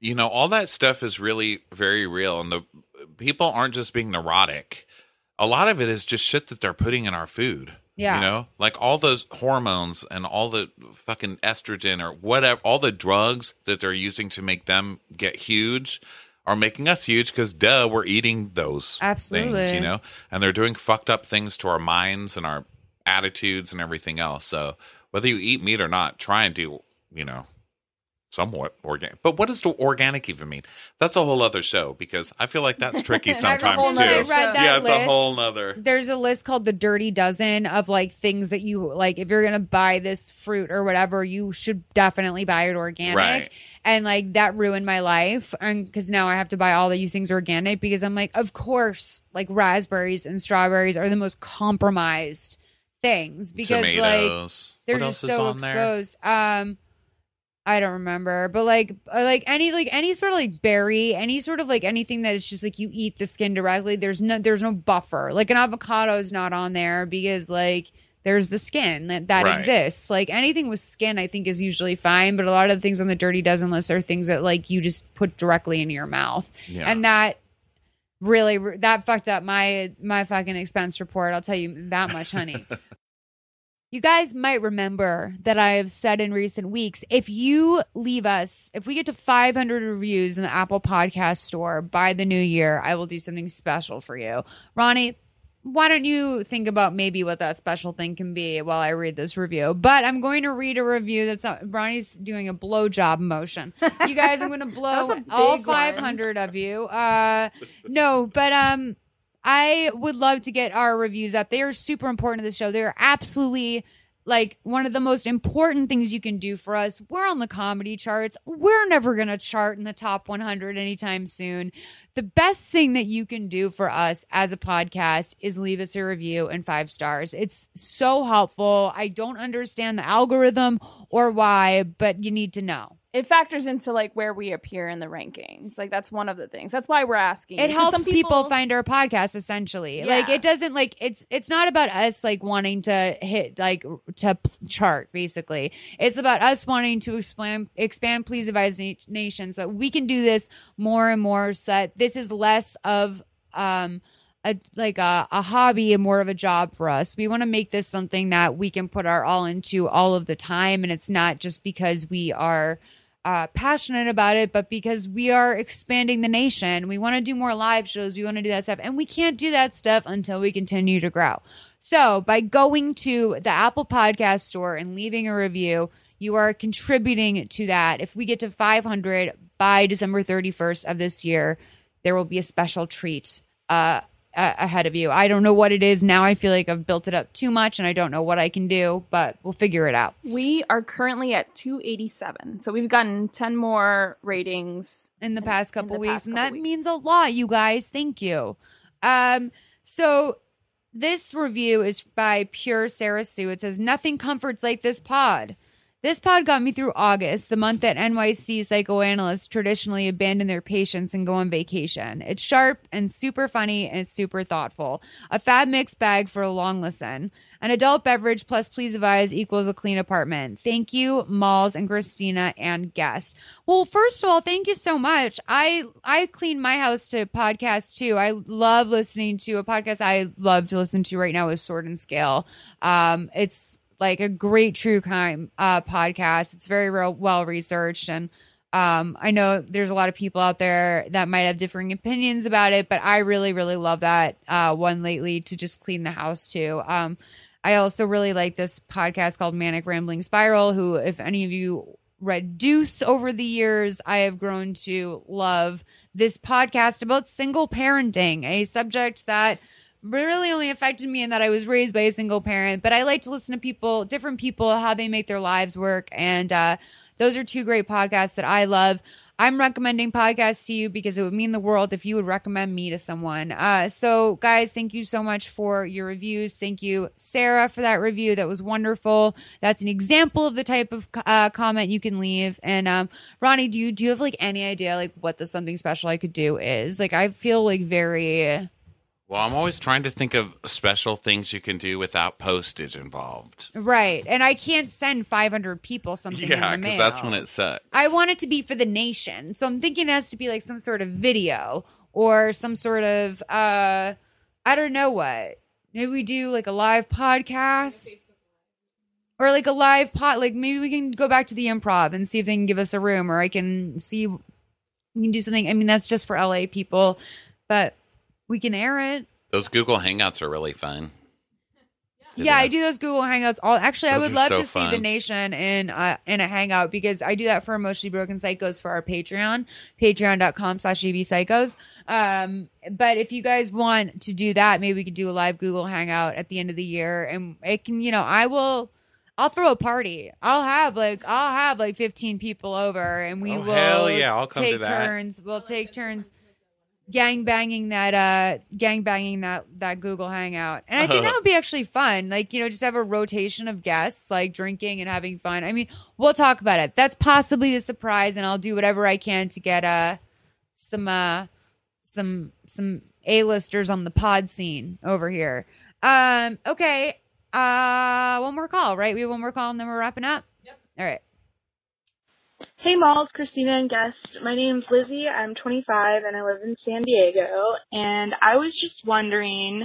You know, all that stuff is really very real, and the people aren't just being neurotic. A lot of it is just shit that they're putting in our food. Yeah. You know, like all those hormones and all the fucking estrogen or whatever, all the drugs that they're using to make them get huge are making us huge because, we're eating those things, you know? And they're doing fucked up things to our minds and our attitudes and everything else. So whether you eat meat or not, try and do, you know, somewhat organic. But what does the organic even mean? That's a whole other show because I feel like that's tricky sometimes too. It's a whole nother. There's a list called the Dirty Dozen of like things that you like. If you're going to buy this fruit or whatever, you should definitely buy it organic. Right. And like that ruined my life. And because now I have to buy all these things organic because I'm like, of course, like raspberries and strawberries are the most compromised things because tomatoes. Like they're just so exposed. I don't remember, but like any sort of like berry, any sort of like anything that is just like you eat the skin directly. There's no buffer. Like an avocado is not on there because like there's the skin that exists. Like anything with skin, I think is usually fine, but a lot of the things on the Dirty Dozen list are things that like you just put directly into your mouth, and that really that fucked up my fucking expense report. I'll tell you that much, honey. You guys might remember that I have said in recent weeks, if we get to 500 reviews in the Apple Podcast Store by the new year, I will do something special for you. Ronnie, why don't you think about maybe what that special thing can be while I read this review? But I'm going to read a review that's not, Ronnie's doing a blowjob motion. You guys, I'm going to blow all 500 of you. No, but I would love to get our reviews up. They are super important to the show. They are absolutely like one of the most important things you can do for us. We're on the comedy charts. We're never going to chart in the top 100 anytime soon. The best thing that you can do for us as a podcast is leave us a review and 5 stars. It's so helpful. I don't understand the algorithm or why, but you need to know. It factors into like where we appear in the rankings. Like that's one of the things. That's why we're asking. It helps people find our podcast essentially. Yeah. Like it doesn't like it's not about us like wanting to hit like to chart basically. It's about us wanting to expand Please Advise Nation so that we can do this more and more so that this is less of a hobby and more of a job for us. We want to make this something that we can put our all into all of the time, and it's not just because we are passionate about it, but because we are expanding the nation. We want to do more live shows. We want to do that stuff, and we can't do that stuff until we continue to grow. So by going to the Apple Podcast Store and leaving a review, you are contributing to that. If we get to 500 by December 31st of this year, there will be a special treat ahead of you. I don't know what it is now. I feel like I've built it up too much and I don't know what I can do, but we'll figure it out. We are currently at 287. So we've gotten 10 more ratings in the past couple weeks. And that means a lot, you guys. Thank you. So this review is by Pure Sarah Sue. It says, nothing comforts like this pod. This pod got me through August, the month that NYC psychoanalysts traditionally abandon their patients and go on vacation. It's sharp and super funny, and it's super thoughtful. A fab mixed bag for a long listen. An adult beverage plus Please Advise equals a clean apartment. Thank you, Malls and Christina and guest. Well, first of all, thank you so much. I clean my house to podcasts too. I love listening to a podcast I love to listen to right now is Sword and Scale. It's like a great true crime podcast. It's very well researched, and I know there's a lot of people out there that might have differing opinions about it, but I really, really love that one lately to just clean the house too. I also really like this podcast called Manic Rambling Spiral, who, if any of you read Deuce over the years, I have grown to love this podcast about single parenting, a subject that really only affected me in that I was raised by a single parent, but I like to listen to different people, how they make their lives work. And those are 2 great podcasts that I love. I'm recommending podcasts to you because it would mean the world if you would recommend me to someone. So, guys, thank you so much for your reviews. Thank you, Sarah, for that review. That was wonderful. That's an example of the type of comment you can leave. And Ronnie, do you have like any idea like what the something special I could do is? Like, I feel like very... Well, I'm always trying to think of special things you can do without postage involved. Right. And I can't send 500 people something in the mail. Yeah, because that's when it sucks. I want it to be for the nation. So I'm thinking it has to be like some sort of video or some sort of, I don't know what. Maybe we do like a live podcast or like a live like maybe we can go back to the Improv and see if they can give us a room, or I can see we can do something. I mean, that's just for LA people, but we can air it. Those Google Hangouts are really fun. Yeah, I do those Google Hangouts. I would love to see the nation in a hangout, because I do that for Emotionally Broken Psychos for our Patreon, patreon.com/evpsychos. But if you guys want to do that, maybe we could do a live Google Hangout at the end of the year, and it can, I'll throw a party. I'll have like 15 people over, and we will hell yeah, I'll come take to that. turns. We'll take turns gang banging that Google Hangout. And I think that would be actually fun. Like, just have a rotation of guests, like drinking and having fun. I mean, we'll talk about it. That's possibly the surprise, and I'll do whatever I can to get some A-listers on the pod scene over here. Okay. One more call, right? We have one more call and then we're wrapping up. Yep. All right. Hey, Malls, Christina, and guest. My name's Lizzie. I'm 25, and I live in San Diego. And I was just wondering,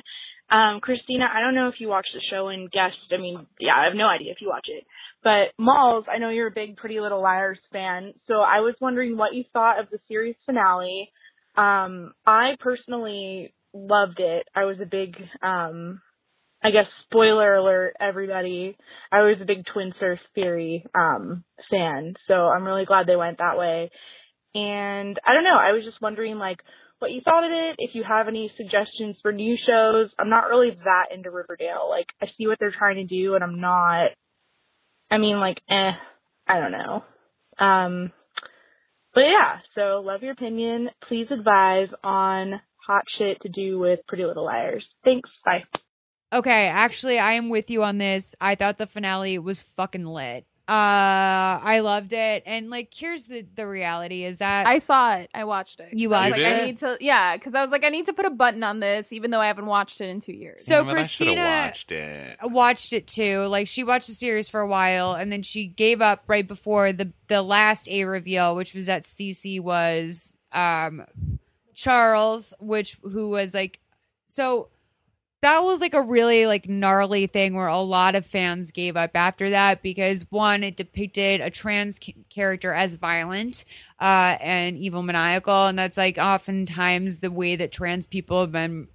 Christina, I don't know if you watch the show, and guest, I mean, yeah, I have no idea if you watch it. But Malls, I know you're a big Pretty Little Liars fan, so I was wondering what you thought of the series finale. I personally loved it. I was a big... I guess, spoiler alert, everybody, I was a big Twin Surf Theory fan, so I'm really glad they went that way. And I don't know, I was just wondering, like, what you thought of it, if you have any suggestions for new shows. I'm not really that into Riverdale. Like, I see what they're trying to do, and I'm not, I don't know. But yeah, so love your opinion. Please advise on hot shit to do with Pretty Little Liars. Thanks, bye. Okay, actually, I am with you on this. I thought the finale was fucking lit. I loved it. And, like, here's the reality is that... I saw it. I watched it. You watched it? I need to, yeah, because I was like, I need to put a button on this, even though I haven't watched it in 2 years. So Christina watched it too. Like, she watched the series for a while, and then she gave up right before the last A reveal, which was that Cece was Charles, who was, like... So... That was like a really like gnarly thing where a lot of fans gave up after that because, one, it depicted a trans character as violent and evil, maniacal, and that's like oftentimes the way that trans people have been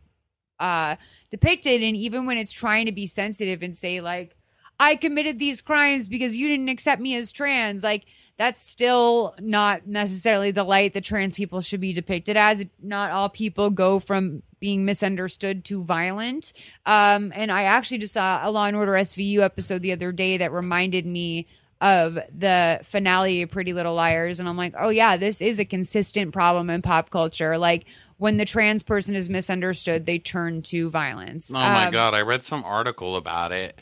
depicted. And even when it's trying to be sensitive and say like, I committed these crimes because you didn't accept me as trans, like that's still not necessarily the light that trans people should be depicted as. Not all people go from being misunderstood to violent. And I actually just saw a Law & Order SVU episode the other day that reminded me of the finale of Pretty Little Liars. And I'm like, oh yeah, this is a consistent problem in pop culture. Like when the trans person is misunderstood, they turn to violence. Oh my God. I read some article about it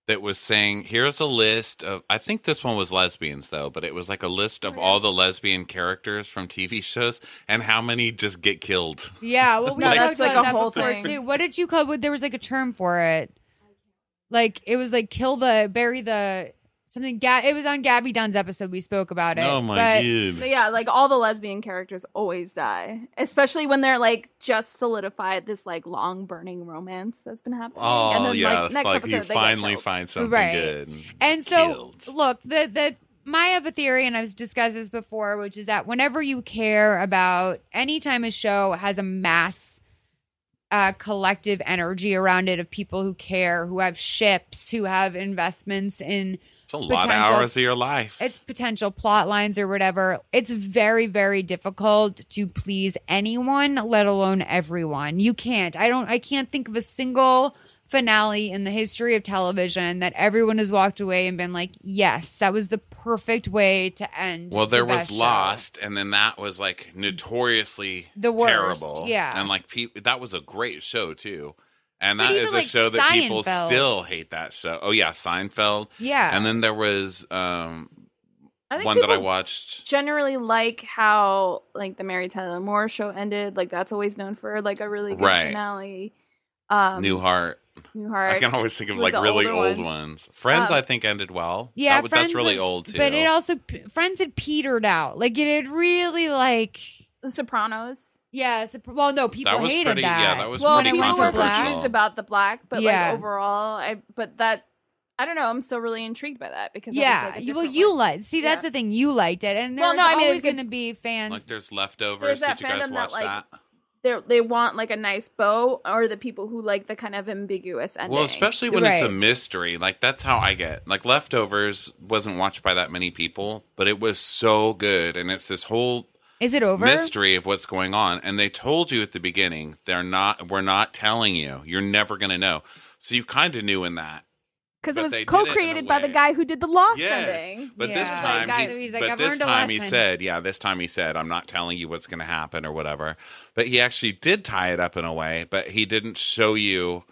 that was saying, here's a list of, I think this one was lesbians though, but it was like a list of all the lesbian characters from TV shows and how many just get killed. Yeah, well, we talked like about a whole that before thing too. What did you call it? There was like a term for it. Like, it was like bury the, something, it was on Gabby Dunn's episode, we spoke about it. Oh my God. But yeah, like all the lesbian characters always die. Especially when they're like just solidified this like long burning romance that's been happening. Oh and then, yeah, like, it's next like episode, you finally find something good. And so, look, I have a theory, and I've discussed this before, which is that whenever you care about, anytime a show has a mass collective energy around it of people who care, who have ships, who have investments in... It's a lot of hours of your life. It's potential plot lines or whatever. It's very, very difficult to please anyone, let alone everyone. You can't. I can't think of a single finale in the history of television that everyone has walked away and been like, yes, that was the perfect way to end. Well, there was Lost, and then that was like notoriously the worst, terrible. Yeah. And like that was a great show too. And that is a show that people still hate that show. Oh yeah, Seinfeld. Yeah. And then there was one that I watched. Generally like how like the Mary Tyler Moore show ended. Like that's always known for like a really good finale. Newhart. I can always think of like really old ones. Friends, I think, ended well. Yeah, that's really old too. But it also Friends had petered out. Like it had really like The Sopranos. Yeah, people hated that. Yeah, that was pretty controversial. People were confused about the black, but like overall, I don't know. I'm still really intrigued by that because you liked. See, that's the thing. You liked it, and there's always going to be fans. Like there's Leftovers. Did you guys watch that? They want like a nice bow, or the people who like the kind of ambiguous ending. Well, especially when it's a mystery. Like that's how I get. Like Leftovers wasn't watched by that many people, but it was so good, and it's this whole mystery of what's going on. And they told you at the beginning, we're not telling you. You're never going to know. So you kind of knew in that. Because it was co-created by the guy who did the Lost ending. But this time, this time he said, I'm not telling you what's going to happen or whatever. But he actually did tie it up in a way, but he didn't show you,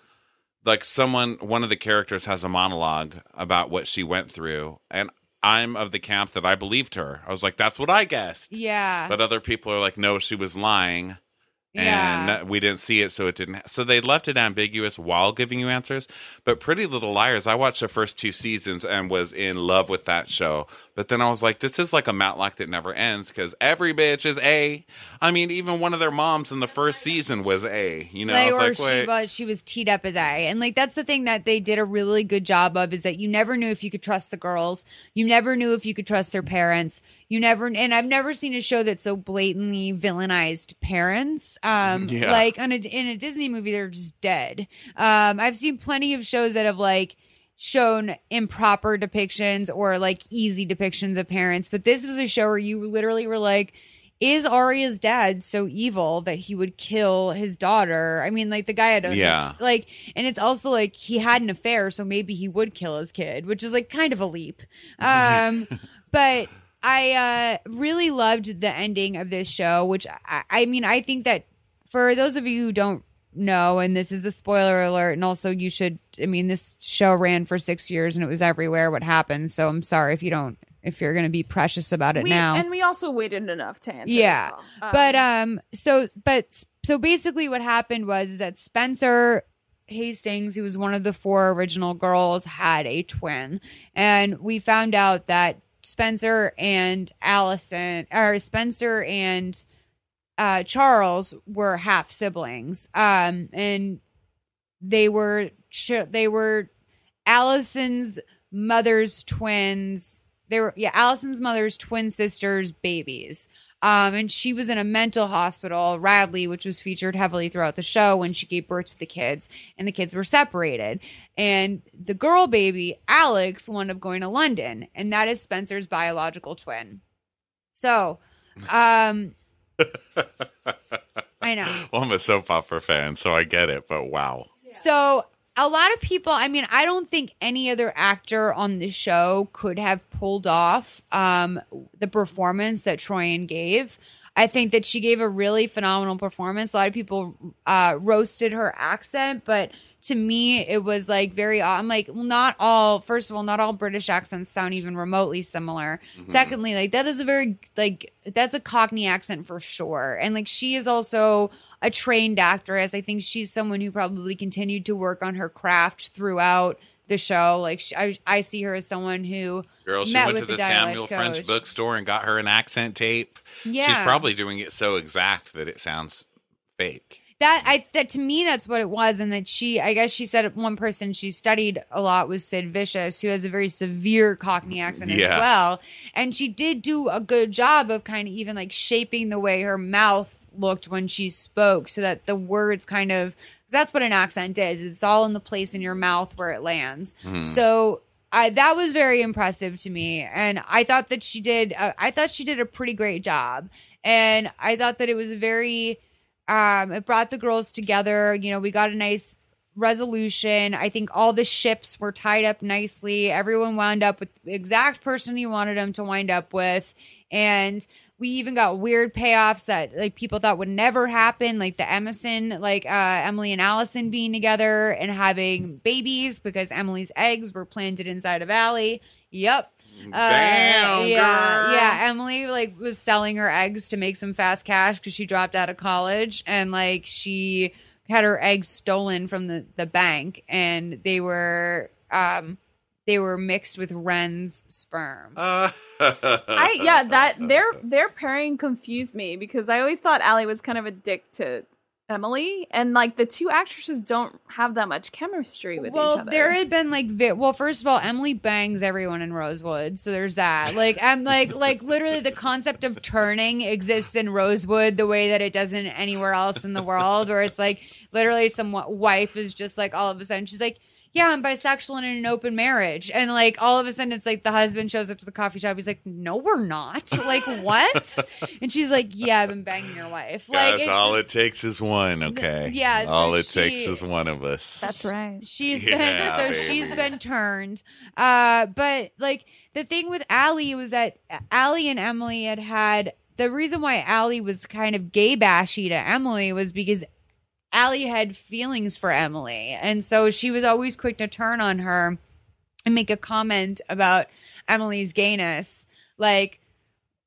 like one of the characters has a monologue about what she went through. And I'm of the camp that I believed her. I was like, that's what I guessed. Yeah. But other people are like, no, she was lying. And we didn't see it, so it didn't. So they left it ambiguous while giving you answers. But Pretty Little Liars, I watched the first 2 seasons and was in love with that show. But then I was like, this is like a Matlock that never ends because every bitch is A. I mean, even one of their moms in the first season was A. You know, she was teed up as A. And like that's the thing that they did a really good job of is that you never knew if you could trust the girls. You never knew if you could trust their parents. And I've never seen a show that so blatantly villainized parents. Like in a Disney movie, they're just dead. I've seen plenty of shows that have like shown improper depictions or like easy depictions of parents, but this was a show where you literally were like, is Arya's dad so evil that he would kill his daughter? I mean, like the guy had and it's also like he had an affair, so maybe he would kill his kid, which is like kind of a leap. But I really loved the ending of this show, which I mean, I think that for those of you who don't know, and this is a spoiler alert, and also you should, I mean, this show ran for 6 years and it was everywhere what happened. So I'm sorry if you're going to be precious about it now. And we also waited enough to answer this call. So basically what happened was that Spencer Hastings, who was one of the 4 original girls, had a twin. And we found out that Spencer and Charles were half siblings, and they were Allison's mother's twins. Allison's mother's twin sister's babies. And she was in a mental hospital, Radley, which was featured heavily throughout the show when she gave birth to the kids, and the kids were separated. And the girl baby, Alex, wound up going to London, and that is Spencer's biological twin. So, I know. Well, I'm a soap opera fan, so I get it, but wow. Yeah. So a lot of people, I mean, I don't think any other actor on the show could have pulled off the performance that Troian gave. I think that she gave a really phenomenal performance. A lot of people roasted her accent, but to me, it was like I'm like, well, first of all, not all British accents sound even remotely similar. Mm-hmm. Secondly, like that is that's a Cockney accent for sure. And like, she is also a trained actress. I think she's someone who probably continued to work on her craft throughout the show. Like I see her as someone who she went to the Samuel French bookstore and got her an accent tape. Yeah. She's probably doing it so exact that it sounds fake. That to me, that's what it was. And that I guess she said one person she studied a lot was Sid Vicious, who has a very severe Cockney accent as well. And she did do a good job of kind of even like shaping the way her mouth looked when she spoke so that the words kind of, that's what an accent is. It's all in the place in your mouth where it lands. Mm. So that was very impressive to me. And I thought that she did a pretty great job. And I thought that it was very, it brought the girls together. You know, we got a nice resolution. I think all the ships were tied up nicely. Everyone wound up with the exact person you wanted them to wind up with. And we even got weird payoffs that like people thought would never happen, like the Emerson, like Emily and Allison being together and having babies because Emily's eggs were planted inside of Allie. Yep. Damn, girl. Yeah. Emily like was selling her eggs to make some fast cash because she dropped out of college, and like she had her eggs stolen from the bank, and they were mixed with Ren's sperm. Their pairing confused me because I always thought Allie was kind of a dick to Emily, and like the two actresses don't have that much chemistry with each other. There had been like, first of all, Emily bangs everyone in Rosewood, so there's that. Like, I'm like literally the concept of turning exists in Rosewood the way that it doesn't anywhere else in the world, where it's like literally some wife is just like all of a sudden she's like, yeah, I'm bisexual and in an open marriage. And like all of a sudden it's like the husband shows up to the coffee shop. He's like, no, we're not. Like, what? And she's like, yeah, I've been banging your wife. Guys, like, all it takes is one, okay? Yeah. So all it takes is one of us. That's right. She's been turned. But like the thing with Allie was that Allie and Emily had the reason why Allie was kind of gay bashy to Emily was because Allie had feelings for Emily, and so she was always quick to turn on her and make a comment about Emily's gayness. Like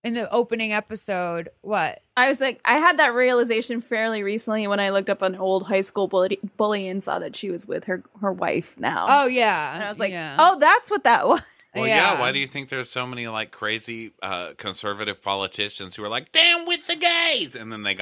in the opening episode, what? I was like, I had that realization fairly recently when I looked up an old high school bully and saw that she was with her wife now. Oh, yeah. And I was like, oh, that's what that was. Well, yeah. Why do you think there's so many like crazy conservative politicians who are like, "Down with the gays," and then they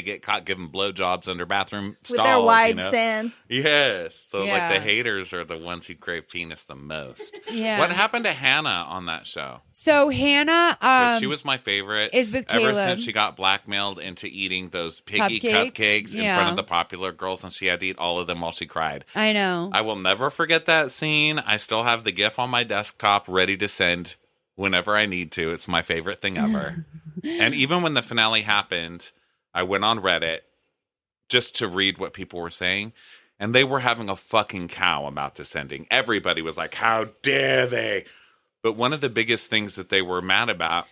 get caught giving blowjobs under bathroom stalls with their wide stance? Yes, so like the haters are the ones who crave penis the most. Yeah. What happened to Hannah on that show? So Hannah, she was my favorite. Is with ever Caleb. since she got blackmailed into eating those piggy cupcakes in front of the popular girls, and she had to eat all of them while she cried. I know. I will never forget that scene. I still have the GIF on my desktop ready to send whenever I need to. It's my favorite thing ever. And even when the finale happened, I went on Reddit just to read what people were saying, and they were having a fucking cow about this ending. Everybody was like, how dare they? But one of the biggest things that they were mad about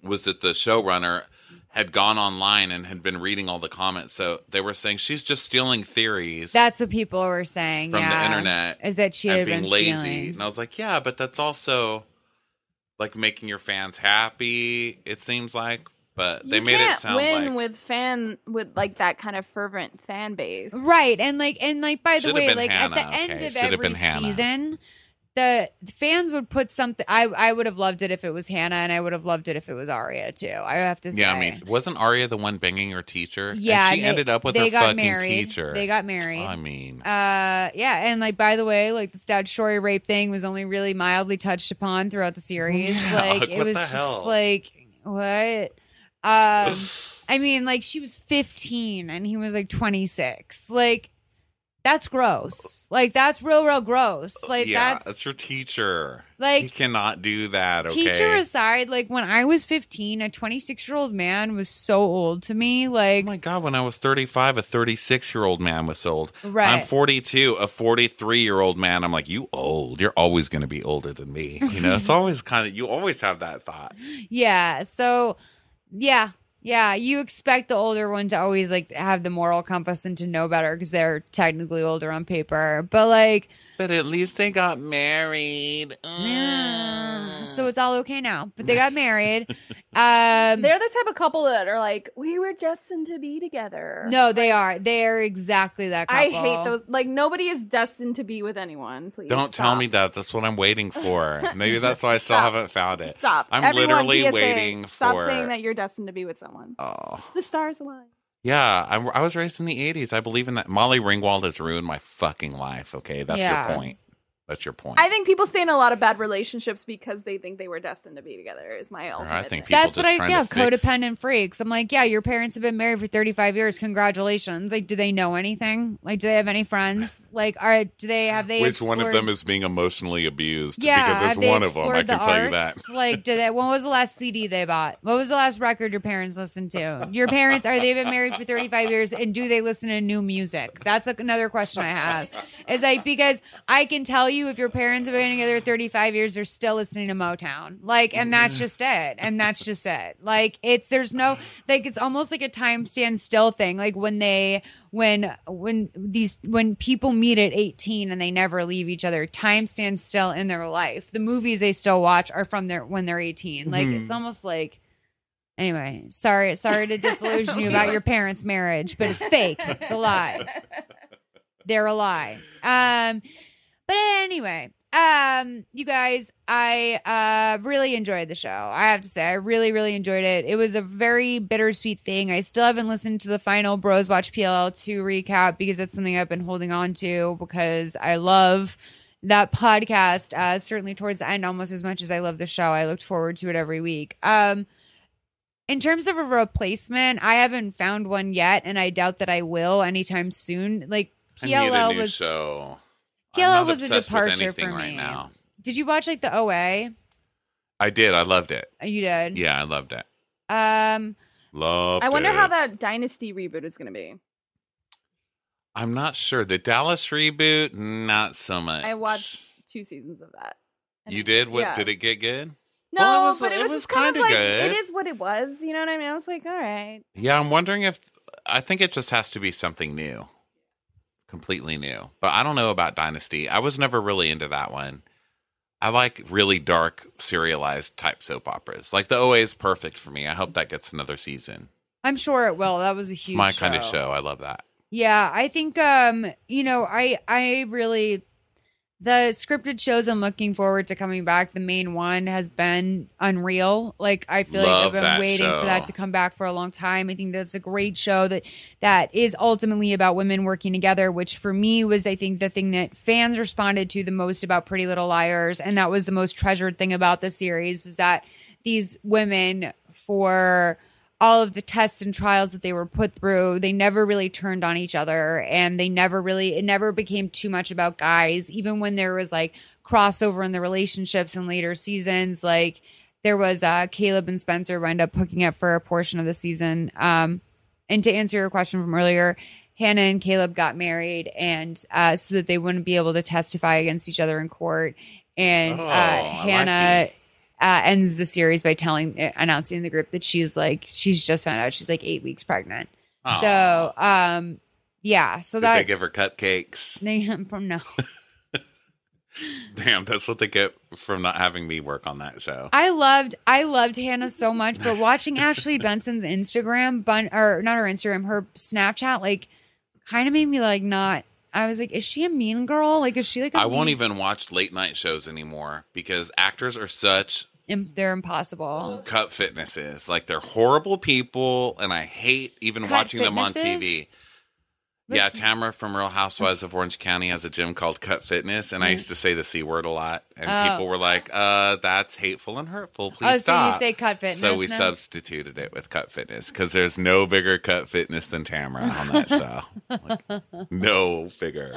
was that the showrunner had gone online and had been reading all the comments. So they were saying she's just stealing theories. That's what people were saying from the internet. Is that she had being been lazy. stealing. And I was like, yeah, but that's also like making your fans happy, it seems like. But they made it sound win like with like that kind of fervent fan base. Right. And like by the way, like Hannah, at the end of every season, the fans would put something. I would have loved it if it was Hannah, and I would have loved it if it was Aria too. I have to say. Yeah, I mean, wasn't Aria the one banging her teacher? Yeah, and she ended up with her fucking teacher. They got married. I mean, yeah, and like by the way, like the statutory rape thing was only really mildly touched upon throughout the series. Yeah, like it was just like what. I mean, like she was 15 and he was like 26. Like that's gross. Like that's real gross. Like that's your teacher. Like he cannot do that. Okay. Teacher aside, like when I was 15, a 26-year-old man was so old to me. Like, oh my god, when I was 35, a 36-year-old man was old. Right. I'm 42, a 43-year-old man. I'm like, you old. You're always going to be older than me. You know, it's always kind of you always have that thought. Yeah. So. Yeah, you expect the older one to always like have the moral compass and to know better because they're technically older on paper. But at least they got married. So it's all okay now. But they got married. They're the type of couple that are like, we were destined to be together. No, they are. They are exactly that couple. I hate those. Like, nobody is destined to be with anyone. Please don't tell me that. That's what I'm waiting for. Maybe that's why I still haven't found it. Stop. I'm Everyone, literally PSA, waiting stop for. Stop saying that you're destined to be with someone. Oh, the stars align. Yeah, I was raised in the 80s. I believe in that. Molly Ringwald has ruined my fucking life. Okay, that's your point. That's your point. I think people stay in a lot of bad relationships because they think they were destined to be together. Is my ultimate. I think people that's what codependent freaks. I'm like, yeah, your parents have been married for 35 years. Congratulations. Like, do they know anything? Like, do they have any friends? Like, Which one of them is being emotionally abused? Yeah, because it's one of them. I can tell you that. Like, when was the last CD they bought? What was the last record your parents listened to? Your parents, they've been married for 35 years, and do they listen to new music? That's another question I have. Is like, because I can tell you, if your parents have been together 35 years, they're still listening to Motown. Like, and that's just it. And that's just it. Like, there's no, like, it's almost like a time stand still thing. Like when people meet at 18 and they never leave each other, time stands still in their life. The movies they still watch are from when they're 18. Like, it's almost like, anyway, sorry to disillusion you about your parents' marriage, but it's fake. It's a lie. They're a lie. But anyway, you guys, I really enjoyed the show. I have to say, I really, really enjoyed it. It was a very bittersweet thing. I still haven't listened to the final Bros Watch PLL 2 recap because that's something I've been holding on to because I love that podcast, certainly towards the end, almost as much as I love the show. I looked forward to it every week. In terms of a replacement, I haven't found one yet, and I doubt that I will anytime soon. Like, PLL was show. PLL was a departure for me. Right now. Did you watch like the OA? I did. I loved it. You did? Yeah, I loved it. I wonder how that Dynasty reboot is going to be. I'm not sure. The Dallas reboot, not so much. I watched 2 seasons of that. You did? What did it get good? No, well, but it was kind of like good. It is what it was. You know what I mean? I was like, all right. Yeah, I'm wondering I think it just has to be something new. Completely new. But I don't know about Dynasty. I was never really into that one. I like really dark, serialized type soap operas. Like the OA is perfect for me. I hope that gets another season. I'm sure it will. That was a huge my kind of show. I love that. Yeah, I think I really the scripted shows I'm looking forward to coming back. The main one has been Unreal. Like, I feel like I've been waiting for that to come back for a long time. I think that's a great show that is ultimately about women working together, which for me was, I think, the thing that fans responded to the most about Pretty Little Liars. And that was the most treasured thing about the series, was that these women, for all of the tests and trials that they were put through, they never really turned on each other, and it never became too much about guys. Even when there was like crossover in the relationships in later seasons, like there was Caleb and Spencer wound up hooking up for a portion of the season. And to answer your question from earlier, Hannah and Caleb got married, and so that they wouldn't be able to testify against each other in court. And Hannah ends the series by announcing in the group that she's just found out she's like 8 weeks pregnant. Aww. So, yeah. So Did they give her cupcakes? No. Damn, that's what they get from not having me work on that show. I loved Hannah so much, but watching Ashley Benson's Instagram, her Snapchat, like, kind of made me like not. I was like, is she a mean girl? Like, is she like? I won't even watch late night shows anymore because actors are such. They're impossible. Cut Fitness is like, they're horrible people, and I hate even watching them on TV. Yeah, Tamara from Real Housewives of Orange County has a gym called Cut Fitness, and I used to say the C word a lot, and people were like, that's hateful and hurtful. Please stop. So you say Cut Fitness So we substituted it with Cut Fitness, because there's no bigger Cut Fitness than Tamara on that show. Like, no bigger.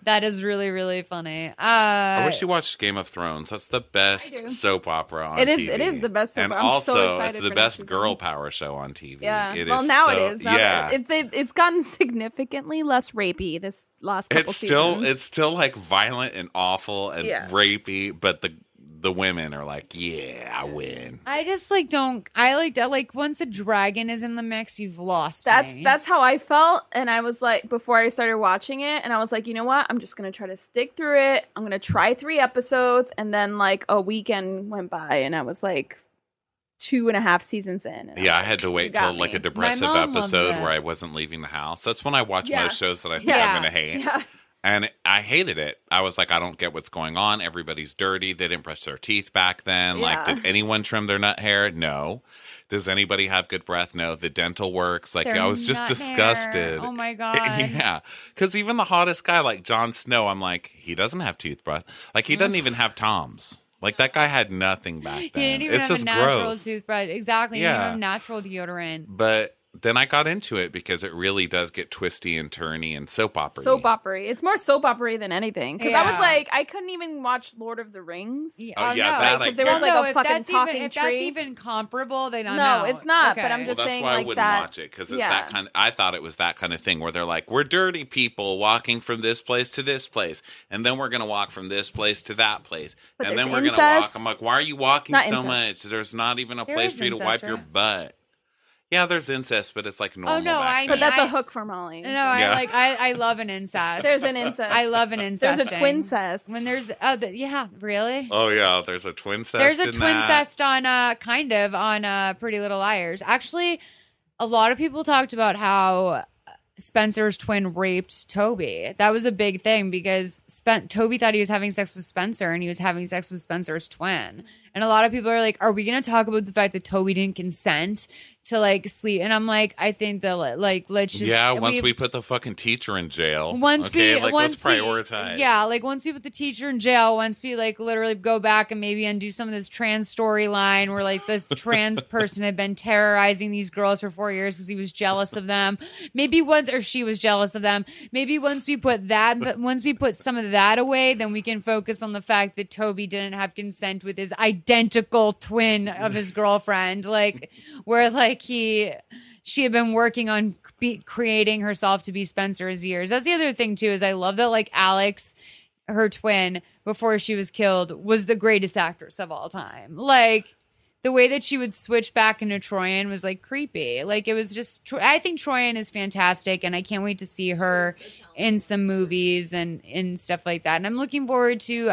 That is really, really funny. I wish you watched Game of Thrones. That's the best soap opera on TV. It is the best soap opera. And also, it's the best girl power show on TV. Yeah. It is. Yeah. It's gotten significantly less rapey this last couple seasons. It's still like violent and awful and rapey, but the women are like, yeah, I win. I just like once a dragon is in the mix, you've lost me. That's how I felt, and I was like, before I started watching it, and I was like, you know what? I'm just gonna try to stick through it. I'm gonna try 3 episodes, and then like a weekend went by, and I was like 2.5 seasons in. I had to wait till like a depressive episode where I wasn't leaving the house. That's when I watch most shows that I think I'm going to hate. And I hated it. I was like, I don't get what's going on. Everybody's dirty. They didn't brush their teeth back then. Yeah. Like, did anyone trim their nut hair? No. Does anybody have good breath? No. The dental works. Like, I was just disgusted. Oh, my God. Yeah. Because even the hottest guy, like Jon Snow, I'm like, he doesn't have tooth breath. Like, he doesn't even have Toms. Like, that guy had nothing back then. He didn't even it's have just a natural gross. toothbrush. Exactly. He Yeah. didn't have natural deodorant. But then I got into it because it really does get twisty and turny and soap opera. Soap opera. It's more soap opera than anything. Because I was like, I couldn't even watch Lord of the Rings. Yeah, Oh, yeah, no. that because there was like a fucking talking if tree. that's even comparable, then I No, know. it's not, Okay. but I'm just Well, that's saying why I like wouldn't that. watch it, because it's that kind of, I thought it was that kind of thing where they're like, we're dirty people walking from this place to this place, and then we're going to walk from this place to that place, But and there's then we're going to walk. incest. I'm like, why are you walking Not so incest. much? There's not even a There place is for you to incest, wipe your right? butt. Yeah, there's incest, but it's like normal. no, back I then. But that's I- a hook for Molly. No, Yeah. I love an incest. There's an incest. I love an incest. There's a twin cest. When there's yeah, really? Oh yeah, there's a twin cest. There's a in twin that. cest on kind of on Pretty Little Liars. Actually, a lot of people talked about how Spencer's twin raped Toby. That was a big thing because Toby thought he was having sex with Spencer and he was having sex with Spencer's twin. And a lot of people are like, are we going to talk about the fact that Toby didn't consent to like sleep? And I'm like, I think that like, let's just. Yeah, once we put the fucking teacher in jail. Once okay, we, like, once let's prioritize. once we put the teacher in jail, once we like literally go back and maybe undo some of this trans storyline where like this trans person had been terrorizing these girls for 4 years because he was jealous of them. Maybe once, or she was jealous of them. Maybe once we put that, but once we put some of that away, then we can focus on the fact that Toby didn't have consent with his identical twin of his girlfriend, like where like she had been working on creating herself to be Spencer's years. That's the other thing too, is I love that like Alex, her twin, before she was killed, was the greatest actress of all time. Like the way that she would switch back into Troyan was like creepy. Like it was just, I think Troyan is fantastic and I can't wait to see her in some movies and stuff like that. And I'm looking forward to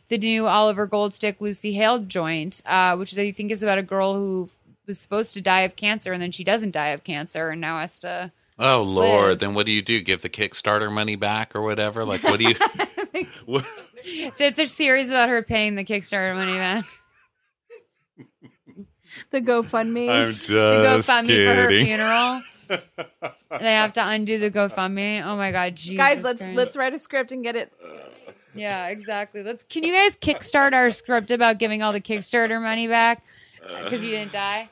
the new Oliver Goldstick, Lucy Hale joint, which is, I think is about a girl who was supposed to die of cancer and then she doesn't die of cancer and now has to. Oh Lord! live. Then what do? Give the Kickstarter money back or whatever? Like, what do you? what? It's a series about her paying the Kickstarter money back. The GoFundMe. I'm just The GoFundMe for her kidding. funeral. They have to undo the GoFundMe. Oh my God, Jesus Guys, Christ. let's write a script and get it. Yeah, exactly. Can you guys kickstart our script about giving all the Kickstarter money back because you didn't die?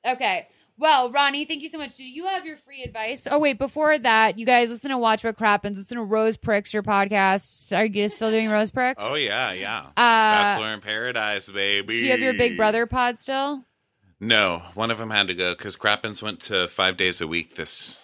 Okay. Well, Ronnie, thank you so much. Do you have your free advice? Oh, wait, before that, you guys listen to Watch What Crappens. Listen to Rose Pricks, your podcast. Are you still doing Rose Pricks? Oh yeah. Bachelor in Paradise, baby. Do you have your Big Brother pod still? No, one of them had to go because Crappens went to 5 days a week this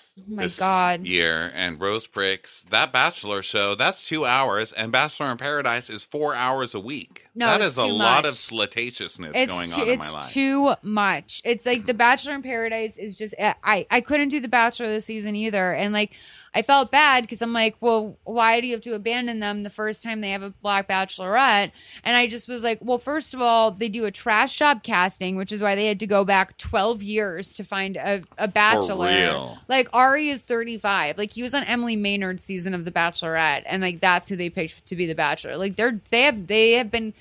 God. year, and Rose Pricks, that Bachelor show, that's 2 hours, and Bachelor in Paradise is 4 hours a week. No, that it's is a too lot much. of slutatiousness going on in my life. It's too much. It's like the Bachelor in Paradise is just, I couldn't do the Bachelor this season either. And like, I felt bad because I'm like, well, why do you have to abandon them the first time they have a black bachelorette? And I just was like, well, first of all, they do a trash job casting, which is why they had to go back 12 years to find a bachelor. For real. Like Ari is 35. Like he was on Emily Maynard's season of The Bachelorette, and like that's who they picked to be the Bachelor. Like they have been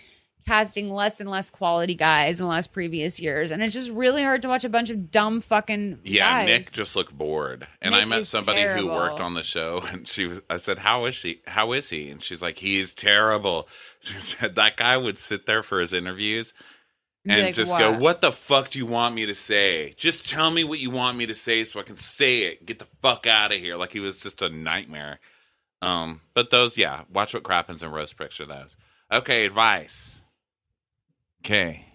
casting less and less quality guys in the last previous years, and it's just really hard to watch a bunch of dumb fucking Yeah, guys. Nick just looked bored. And Nick I met is somebody who terrible. worked on the show, and I said, how is he? And she's like, he's terrible. She said, that guy would sit there for his interviews Be and like, just go, what the fuck do you want me to say? Just tell me what you want me to say so I can say it. Get the fuck out of here. Like he was just a nightmare. But those, yeah, Watch What Crappens and Rose Pricks are those. Okay, advice. Okay.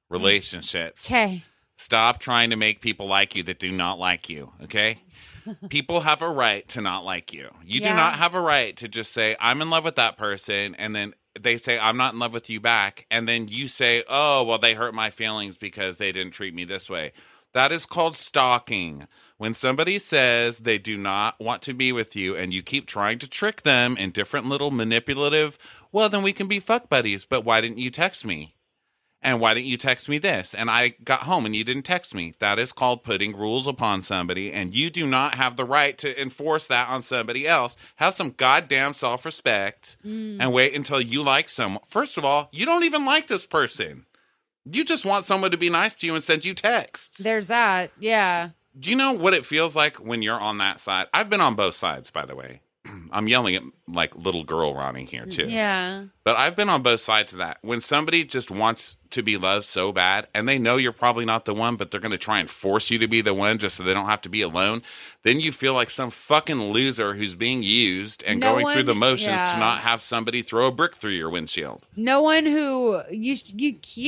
Relationships. Okay. Stop trying to make people like you that do not like you, okay? People have a right to not like you. You do not have a right to just say, I'm in love with that person, and then they say, I'm not in love with you back, and then you say, oh, well, they hurt my feelings because they didn't treat me this way. That is called stalking. When somebody says they do not want to be with you and you keep trying to trick them in different little manipulative, well, then we can be fuck buddies, but why didn't you text me? And why didn't you text me this? And I got home and you didn't text me. That is called putting rules upon somebody, and you do not have the right to enforce that on somebody else. Have some goddamn self-respect and wait until you like someone. First of all, you don't even like this person. You just want someone to be nice to you and send you texts. There's that, yeah. Do you know what it feels like when you're on that side? I've been on both sides, by the way. I'm yelling at like little girl Ronnie here too. Yeah. But I've been on both sides of that. When somebody just wants to be loved so bad and they know you're probably not the one, but they're going to try and force you to be the one just so they don't have to be alone, then you feel like some fucking loser who's being used and going through the motions to not have somebody throw a brick through your windshield. No one who you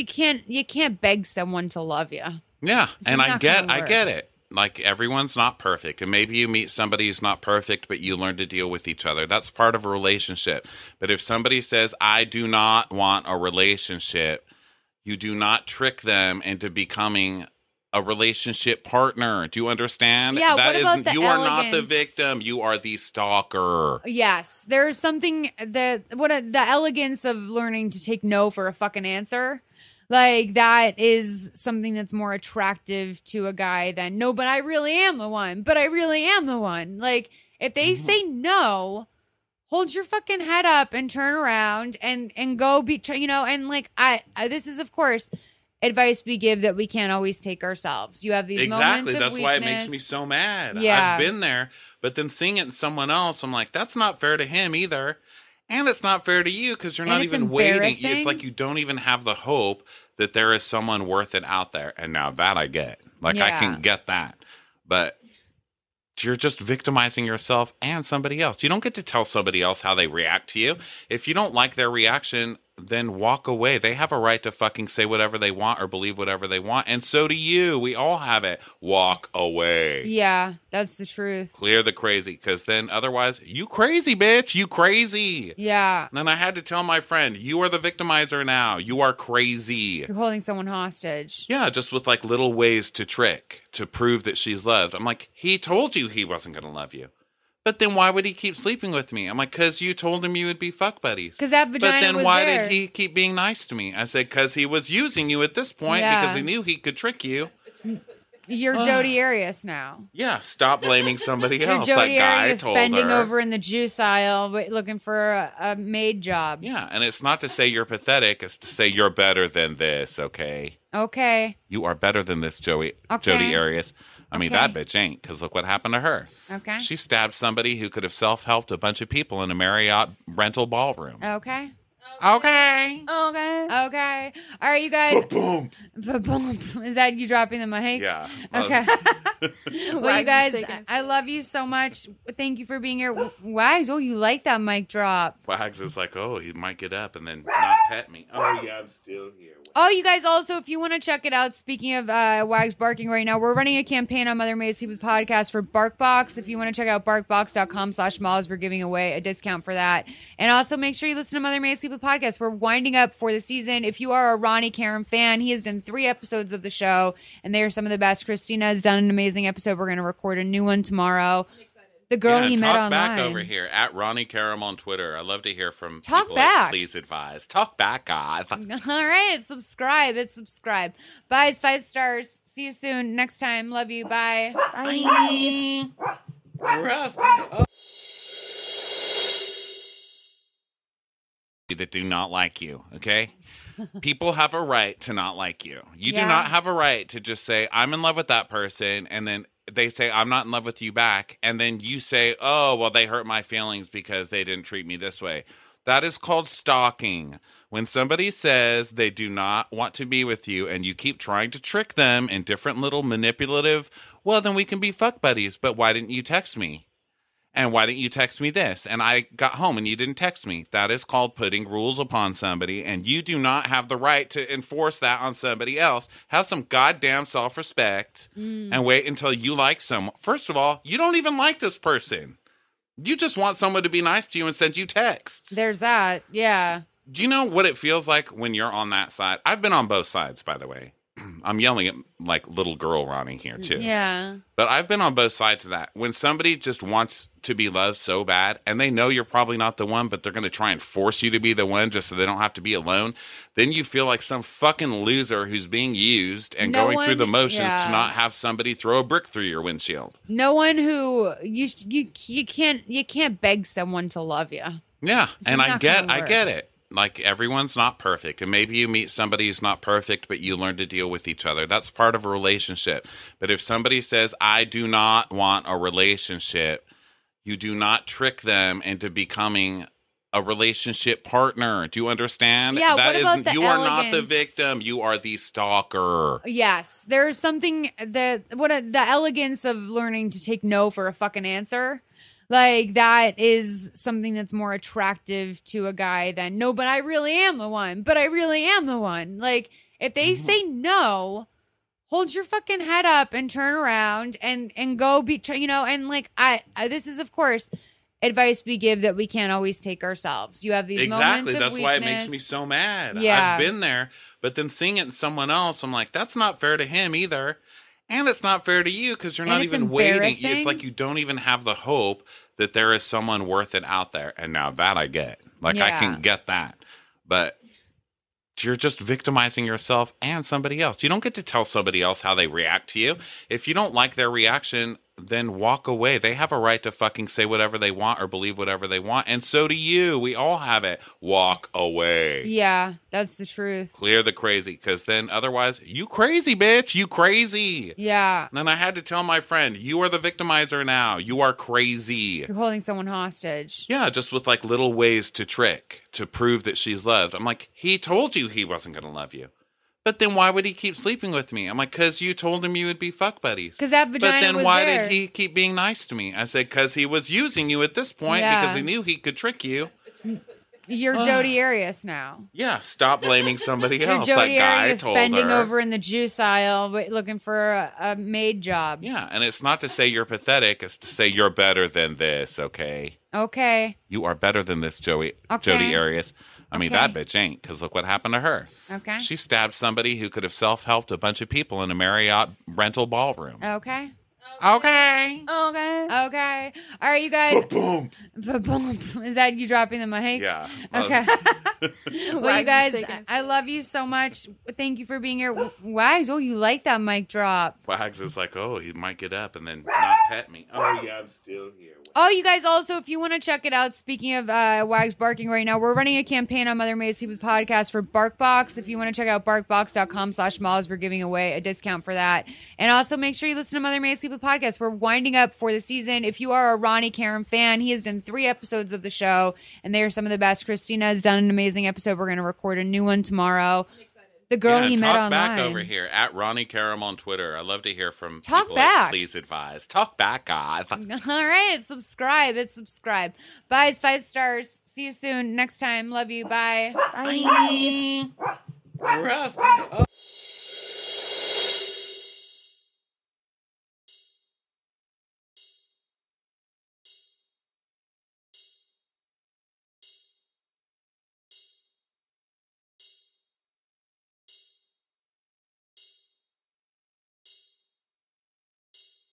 can't beg someone to love you. Yeah, and I get it. Like, everyone's not perfect, and maybe you meet somebody who's not perfect, but you learn to deal with each other. That's part of a relationship. But if somebody says, I do not want a relationship, you do not trick them into becoming a relationship partner. Do you understand? Yeah, that what about the you elegance? Are not the victim. You are the stalker. Yes, there's something the elegance of learning to take no for a fucking answer. Like, that is something that's more attractive to a guy than, no, but I really am the one. But I really am the one. Like, if they say no, hold your fucking head up and turn around and go be, and like, I this is, of course, advice we give that we can't always take ourselves. You have these moments of That's weakness. why it makes me so mad. Yeah. I've been there, but then seeing it in someone else, I'm like, that's not fair to him either. And it's not fair to you because you're not even waiting. It's like you don't even have the hope that there is someone worth it out there. And now that I get. Like, I can get that. But you're just victimizing yourself and somebody else. You don't get to tell somebody else how they react to you. If you don't like their reaction, then walk away. They have a right to fucking say whatever they want or believe whatever they want. And so do you. We all have it. Walk away. Yeah, that's the truth. Clear the crazy. Because then otherwise, you crazy, bitch. You crazy. Yeah. And then I had to tell my friend, you are the victimizer now. You are crazy. You're holding someone hostage. Yeah, just with like little ways to trick, to prove that she's loved. I'm like, he told you he wasn't going to love you. But then why would he keep sleeping with me? I'm like, because you told him you would be fuck buddies. Because that vagina was there. But then why did he keep being nice to me? I said, because he was using you at this point because he knew he could trick you. You're Jodi Arias now. Yeah, stop blaming somebody else. You're Jodi that guy Arias told bending her. over in the juice aisle looking for a maid job. Yeah, and it's not to say you're pathetic. It's to say you're better than this, okay? Okay. You are better than this, Jodi Arias. I mean, that bitch ain't, because look what happened to her. Okay. She stabbed somebody who could have self-helped a bunch of people in a Marriott rental ballroom. Okay. Okay. All right, you guys. Boom. Is that you dropping the mic? Yeah. Okay. Well, you guys, I love you so much. Thank you for being here. Wags, you like that mic drop. Wags is like, he might get up and then not pet me. Oh, yeah, I'm still here. Oh, you guys, also, if you want to check it out, speaking of Wags barking right now, we're running a campaign on Mother May Sleep With podcast for BarkBox. If you want to check out barkbox.com/malls, we're giving away a discount for that. And also make sure you listen to Mother May Sleep With podcast. We're winding up for the season. If you are a Ronnie Karam fan, he has done 3 episodes of the show, and they are some of the best. Christina has done an amazing episode. We're going to record a new one tomorrow. The girl he met online. Talk back over here at Ronnie Karam on Twitter. I love to hear from Talk people. Back. Please advise. Talk back, guys. All right, subscribe. Bye, 5 stars. See you soon. Next time. Love you. Bye. Bye. That do not like you, okay? People have a right to not like you. You do not have a right to just say, I'm in love with that person, and then they say, I'm not in love with you back, and then you say, oh, well, they hurt my feelings because they didn't treat me this way. That is called stalking. When somebody says they do not want to be with you and you keep trying to trick them in different little manipulative, well, then we can be fuck buddies, but why didn't you text me? And why didn't you text me this? And I got home and you didn't text me. That is called putting rules upon somebody, and you do not have the right to enforce that on somebody else. Have some goddamn self-respect and wait until you like someone. First of all, you don't even like this person. You just want someone to be nice to you and send you texts. There's that, yeah. Do you know what it feels like when you're on that side? I've been on both sides, by the way. I'm yelling at like little girl Ronnie here too. Yeah. But I've been on both sides of that. When somebody just wants to be loved so bad and they know you're probably not the one, but they're going to try and force you to be the one just so they don't have to be alone, then you feel like some fucking loser who's being used and going through the motions to not have somebody throw a brick through your windshield. No one who you can't beg someone to love you. Yeah, and I get it. Like, everyone's not perfect, and maybe you meet somebody who's not perfect, but you learn to deal with each other. That's part of a relationship. But if somebody says, I do not want a relationship, you do not trick them into becoming a relationship partner. Do you understand? Yeah, what about the you are not the victim. You are the stalker. Yes, there's something the elegance of learning to take no for a fucking answer. Like, that is something that's more attractive to a guy than, no, but I really am the one. But I really am the one. Like, if they say no, hold your fucking head up and turn around and go be, and like, I this is, of course, advice we give that we can't always take ourselves. You have these moments of That's weakness. why it makes me so mad. Yeah. I've been there, but then seeing it in someone else, I'm like, that's not fair to him either. And it's not fair to you because you're not even waiting. It's like you don't even have the hope that there is someone worth it out there. And now that I get. Like, I can get that. But you're just victimizing yourself and somebody else. You don't get to tell somebody else how they react to you. If you don't like their reaction, then walk away. They have a right to fucking say whatever they want or believe whatever they want. And so do you. We all have it. Walk away. Yeah, that's the truth. Clear the crazy. Because then otherwise, you crazy, bitch. You crazy. Yeah. And then I had to tell my friend, you are the victimizer now. You are crazy. You're holding someone hostage. Yeah, just with like little ways to trick, to prove that she's loved. I'm like, he told you he wasn't going to love you. But then why would he keep sleeping with me? I'm like, because you told him you would be fuck buddies. Because that vagina was there. But then why did he keep being nice to me? I said, because he was using you at this point because he knew he could trick you. You're Jodi Arias now. Yeah, stop blaming somebody else. You're Jodi That guy Arias told bending her. over in the juice aisle looking for a maid job. Yeah, and it's not to say you're pathetic. It's to say you're better than this, okay? Okay. You are better than this, Jodi Arias. I mean, that bitch ain't, because look what happened to her. Okay. She stabbed somebody who could have self-helped a bunch of people in a Marriott rental ballroom. Okay. Okay. All right, you guys. Boom. Is that you dropping the mic? Yeah. Okay. Well, you guys, I love you so much. Thank you for being here. Wags, you like that mic drop. Wags is like, he might get up and then not pet me. Oh, yeah, I'm still here. Oh, you guys also, if you want to check it out, speaking of Wags barking right now, we're running a campaign on Mother May Sleep With podcast for BarkBox. If you want to check out barkbox.com/malls, we're giving away a discount for that. And also make sure you listen to Mother May Sleep With podcast. We're winding up for the season. If you are a Ronnie Karam fan, he has done 3 episodes of the show, and they are some of the best. Christina has done an amazing episode. We're going to record a new one tomorrow. The girl he met online. Talk back over here at Ronnie Karam on Twitter. I love to hear from people. Back. Please advise. Talk back, guys. All right, subscribe. Bye, 5 stars. See you soon. Next time. Love you. Bye. Bye. Bye.